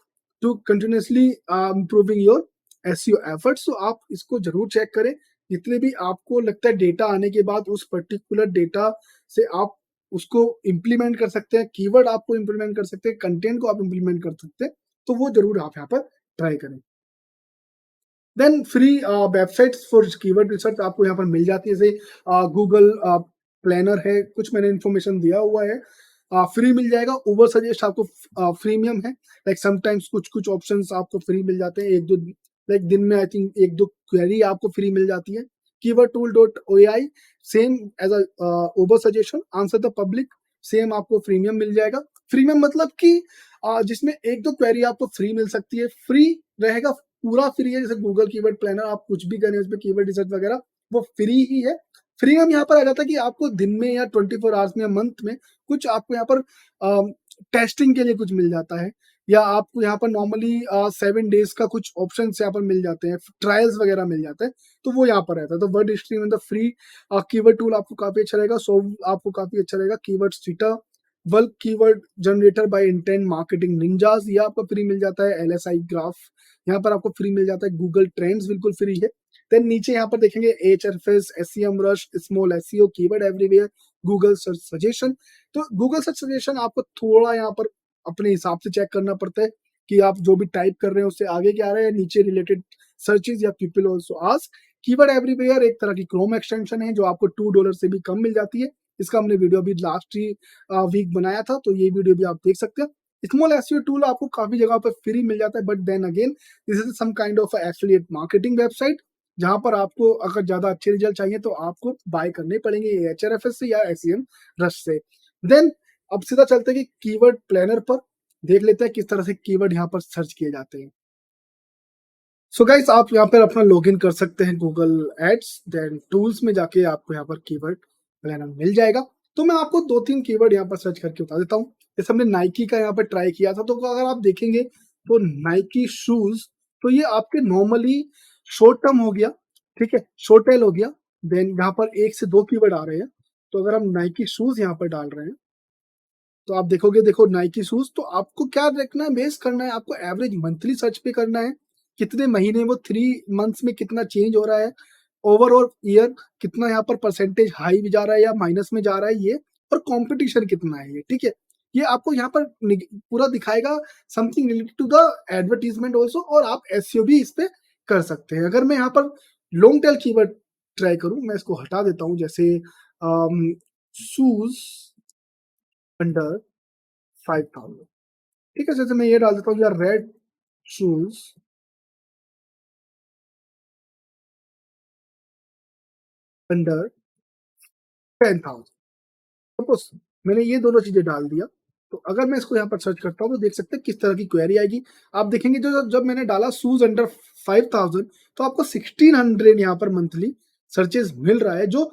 to continuously improving your SEO efforts. तो आप इसको जरूर चेक करें, जितने भी आपको लगता है डेटा आने के बाद उस पर्टिकुलर डेटा से आप उसको इम्प्लीमेंट कर सकते हैं, कीवर्ड आपको इम्प्लीमेंट कर सकते हैं, कंटेंट को आप इम्प्लीमेंट कर सकते हैं, तो वो जरूर आप यहाँ पर ट्राई करें। Then free websites for keyword research आपको यहाँ पर मिल जाती है, जैसे गूगल प्लानर है, कुछ मैंने इन्फॉर्मेशन दिया हुआ है, फ्री मिल जाएगा। ओवर सजेस्ट आपको प्रीमियम है, लाइक समटाइम्स कुछ कुछ ऑप्शंस आपको फ्री मिल जाते हैं, एक दो लाइक दिन में आई थिंक एक दो क्वेरी आपको फ्री मिल जाती है। Keyword tool dot O I, same as over suggestion, answer the public, same आपको प्रीमियम मिल जाएगा। प्रीमियम मतलब कि जिसमें एक दो क्वेरी आपको फ्री मिल सकती है, फ्री रहेगा, पूरा फ्री है। जैसे गूगल कीवर्ड प्लानर आप कुछ भी करें उसमें कीवर्ड रिसर्च वगैरह, वो फ्री ही है। फ्री हम यहाँ पर आ जाता है कि आपको दिन में या 24 आवर्स में या मंथ में कुछ आपको यहाँ पर टेस्टिंग के लिए कुछ मिल जाता है, या आपको यहाँ पर नॉर्मली 7 डेज का कुछ ऑप्शन यहाँ पर मिल जाते हैं, ट्रायल्स वगैरह मिल जाते हैं, तो वो यहाँ पर रहता है। तो वर्ड हिस्ट्री में द फ्री कीवर्ड टूल आपको काफी अच्छा रहेगा, सो आपको काफी अच्छा रहेगा। Keyword sheeter, bulk keyword generator by intent marketing ninjas, ये आपको फ्री मिल जाता है। LSI ग्राफ यहाँ पर आपको फ्री मिल जाता है। गूगल ट्रेंड्स बिल्कुल फ्री है। देन नीचे यहाँ पर देखेंगे Ahrefs, SEMrush, small SEO, keyword everywhere, Google search suggestion. तो गूगल सर्च सजेशन आपको थोड़ा यहाँ पर अपने हिसाब से चेक करना पड़ता है कि आप जो भी टाइप कर रहे हैं उससे आगे क्या आ रहा है, नीचे रिलेटेड सर्चेज या people also ask. Keyword everywhere एक तरह की क्रोम एक्सटेंशन है जो आपको $2 से भी कम मिल जाती है। इसका हमने वीडियो अभी लास्ट ही वीक बनाया था, तो ये वीडियो भी आप देख सकते हैं। स्मॉल एसईओ टूल आपको काफी जगह पर फ्री मिल जाता है, but then again this is some kind of affiliate marketing website, जहां पर आपको अगर ज्यादा अच्छे रिजल्ट चाहिए तो आपको बाय करने पड़ेंगे Ahrefs से या SEMrush से। देन अब सीधा चलते हैं कि कीवर्ड प्लानर पर, देख लेते हैं किस तरह से कीवर्ड यहाँ पर सर्च किए जाते हैं। सो गाइस आप यहाँ पर अपना लॉगिन कर सकते हैं गूगल एड्स, देन टूल्स में जाके आपको यहाँ पर कीवर्ड प्लानर मिल जाएगा। तो मैं आपको 2-3 कीवर्ड यहाँ पर सर्च करके बता देता हूँ। जैसे हमने नाइकी का यहाँ पर ट्राई किया था, तो अगर आप देखेंगे तो नाइकी शूज, तो ये आपके नॉर्मली शॉर्ट टर्म हो गया, ठीक है, शॉर्ट टेल हो गया। देन यहाँ पर 1 से 2 कीवर्ड आ रहे हैं, तो अगर हम नाइकी शूज यहाँ पर डाल रहे हैं तो आप देखोगे, देखो नाइकी शूज़, तो आपको क्या देखना है, बेस करना है, आपको एवरेज मंथली सर्च पे करना है, कितने महीने वो 3 मंथ्स में कितना चेंज हो रहा है, ओवरऑल ईयर कितना यहाँ पर परसेंटेज हाई भी जा रहा है या माइनस में जा रहा है ये, और कॉम्पिटिशन कितना है ये, ठीक है? ये आपको यहाँ पर पूरा दिखाएगा, something related to the advertisement also, और आप एसईओ भी इस पे कर सकते हैं। अगर मैं यहाँ पर लॉन्ग टेल कीवर्ड ट्राई करूँ, मैं इसको हटा देता हूँ, जैसे शूज अंडर 5000, ठीक है? जैसे मैं ये डाल देता हूँ, यार रेड शूज अंडर 10,000, सपोज मैंने ये दोनों चीजें डाल दिया, तो अगर मैं इसको यहाँ पर सर्च करता हूँ तो देख सकते हैं किस तरह की क्वेरी आएगी। आप देखेंगे जो जब मैंने डाला शूज अंडर 5000, तो आपको 1600 यहाँ पर मंथली सर्चेस मिल रहा है, जो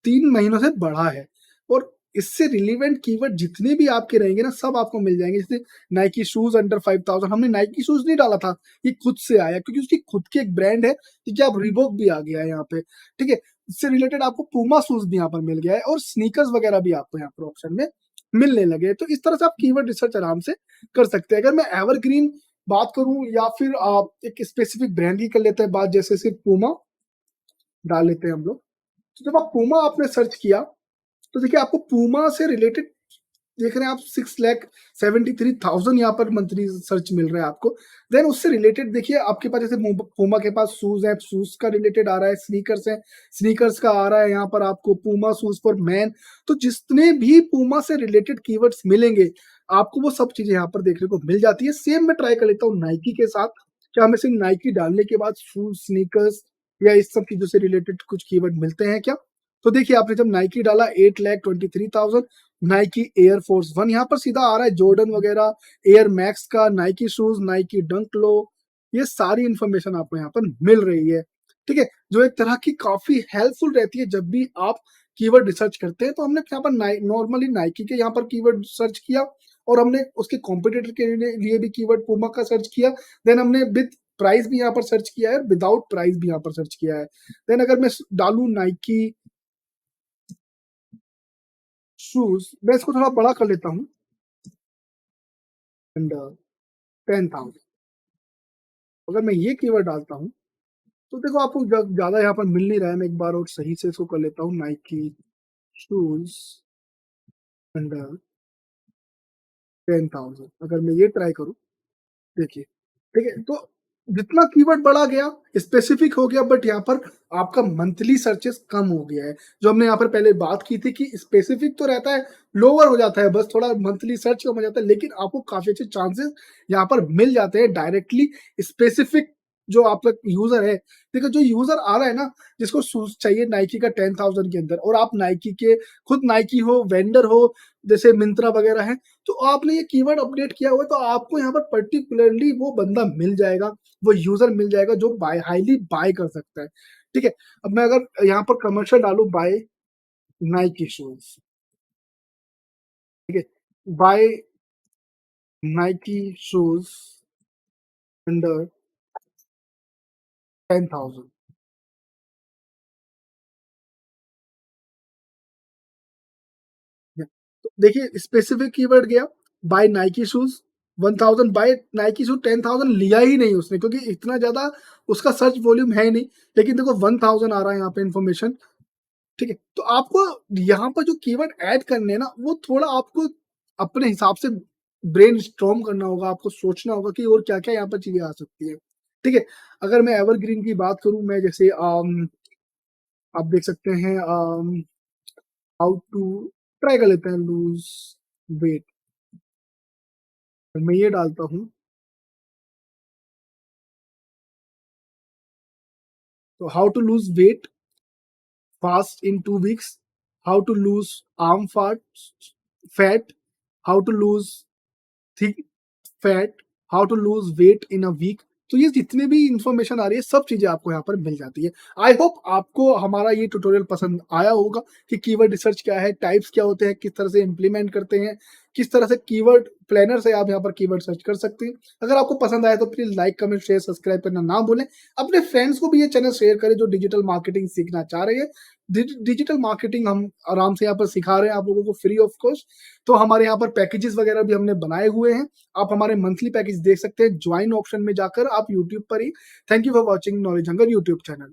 3 महीनों से बढ़ा है। और इससे रिलेवेंट कीवर्ड जितने भी आपके रहेंगे ना, सब आपको मिल जाएंगे। जैसे नाइकी शूज अंडर 5000, हमने नाइकी शूज नहीं डाला था, ये खुद से आया क्योंकि उसकी खुद की एक ब्रांड है, ठीक है? अब रिबॉक भी आ गया है यहाँ पे, ठीक है? इससे रिलेटेड आपको पूमा शूज भी यहाँ पर मिल गया है, और स्नीकर्स वगैरह भी आपको यहाँ पर ऑप्शन में मिलने लगे हैं। तो इस तरह से आप कीवर्ड रिसर्च आराम से कर सकते हैं। अगर मैं एवरग्रीन बात करूं, या फिर आप एक स्पेसिफिक ब्रांड की कर लेते हैं बात, जैसे सिर्फ पूमा डाल लेते हैं हम लोग। तो जब आप पूमा आपने सर्च किया, तो देखिए आपको पूमा से रिलेटेड देख रहे हैं आप 6,73,000 यहाँ पर मंथली सर्च मिल रहा है आपको। देन उससे रिलेटेड देखिए आपके पास, जैसे पूमा के पास शूज है, शूज का रिलेटेड आ रहा है, स्नीकर्स है, स्नीकर्स का आ रहा है यहाँ पर आपको पूमा शूज फॉर मैन। तो जितने भी पूमा से रिलेटेड कीवर्ड्स मिलेंगे आपको, वो सब चीजें यहाँ पर देखने को मिल जाती है। सेम मैं ट्राई कर लेता हूँ नाइकी के साथ, क्या हमें सिर्फ नाइकी डालने के बाद शूज, स्नीकर्स या इस सब चीजों से रिलेटेड कुछ कीवर्ड मिलते हैं क्या? तो देखिए आपने जब नाइकी डाला 8,23,000, नाइकी एयर फोर्स वन यहाँ पर सीधा आ रहा है, जॉर्डन वगैरह, एयर मैक्स का, नाइकी शूज, नाइकी डंक लो, ये सारी इंफॉर्मेशन आपको यहाँ पर मिल रही है, ठीक है? जो एक तरह की काफी हेल्पफुल रहती है जब भी आप कीवर्ड रिसर्च करते हैं। तो हमने यहाँ पर नॉर्मली नाइकी के यहाँ पर कीवर्ड सर्च किया, और हमने उसके कॉम्पिटिटर के लिए भी कीवर्ड पूमा का सर्च किया। देन हमने विद प्राइस भी यहाँ पर सर्च किया है, विदाउट प्राइस भी यहाँ पर सर्च किया है। देन अगर मैं डालू नाइकी शूज, मैं इसको थोड़ा बड़ा कर लेता हूँ, एंड 10,000, अगर मैं ये कीवर्ड डालता हूँ, तो देखो आपको ज्यादा यहाँ पर मिल नहीं रहा है। मैं एक बार और सही से इसको कर लेता हूँ, नाइकी शूज अंडर 10,000, अगर मैं ये ट्राई करूँ, देखिए, ठीक है? तो जितना कीवर्ड बढ़ा गया, स्पेसिफिक हो गया, बट यहाँ पर आपका मंथली सर्चेस कम हो गया है। जो हमने यहाँ पर पहले बात की थी कि स्पेसिफिक तो रहता है, लोअर हो जाता है, बस थोड़ा मंथली सर्च कम हो जाता है, लेकिन आपको काफी अच्छे चांसेस यहाँ पर मिल जाते हैं डायरेक्टली स्पेसिफिक। जो आपका यूजर है, देखो जो यूजर आ रहा है ना, जिसको शूज चाहिए नाइकी का 10,000 के अंदर, और आप नाइकी के खुद नाइकी हो, वेंडर हो, जैसे मिंत्रा वगैरह है, तो आपने ये कीवर्ड अपडेट किया हुआ है, तो आपको यहाँ पर पर्टिकुलरली वो बंदा मिल जाएगा, वो यूजर मिल जाएगा जो हाईली बाय कर सकता है, ठीक है? अब मैं अगर यहाँ पर कमर्शियल डालू, बाय नाइकी शूज, ठीक है? बाय नाइकी शूज अंडर 10,000, तो देखिए स्पेसिफिक कीवर्ड गया, buy Nike shoes 1000, buy Nike shoes 10,000 लिया ही नहीं उसने, क्योंकि इतना ज्यादा उसका सर्च वॉल्यूम है नहीं। लेकिन देखो 1000 आ रहा है यहाँ पे इन्फॉर्मेशन, ठीक है? तो आपको यहाँ पर जो कीवर्ड ऐड करने हैं ना, वो थोड़ा आपको अपने हिसाब से ब्रेन स्टॉर्म करना होगा, आपको सोचना होगा कि और क्या क्या यहाँ पर चीजें आ सकती है, ठीक है? अगर मैं एवरग्रीन की बात करूं, मैं जैसे आप देख सकते हैं, हाउ टू, ट्राई कर लेते हैं, लूज वेट, मैं ये डालता हूँ, तो how to lose weight fast in 2 weeks, how to lose arm fat, how to lose thick fat, how to lose weight in a week. तो ये जितने भी इंफॉर्मेशन आ रही है, सब चीजें आपको यहाँ पर मिल जाती है। आई होप आपको हमारा ये ट्यूटोरियल पसंद आया होगा कि कीवर्ड रिसर्च क्या है, टाइप्स क्या होते हैं, किस तरह से इंप्लीमेंट करते हैं, किस तरह से कीवर्ड प्लानर से आप यहाँ पर कीवर्ड सर्च कर सकते हैं। अगर आपको पसंद आया तो please like, comment, share, subscribe करना ना भूलें। अपने फ्रेंड्स को भी ये चैनल शेयर करें जो डिजिटल मार्केटिंग सीखना चाह रहे हैं। डिजिटल मार्केटिंग हम आराम से यहाँ पर सिखा रहे हैं आप लोगों को फ्री ऑफ कॉस्ट। तो हमारे यहाँ पर पैकेजेस वगैरह भी हमने बनाए हुए हैं। आप हमारे मंथली पैकेज देख सकते हैं ज्वाइन ऑप्शन में जाकर, आप यूट्यूब पर ही। Thank you for watching knowledge hunger YouTube channel.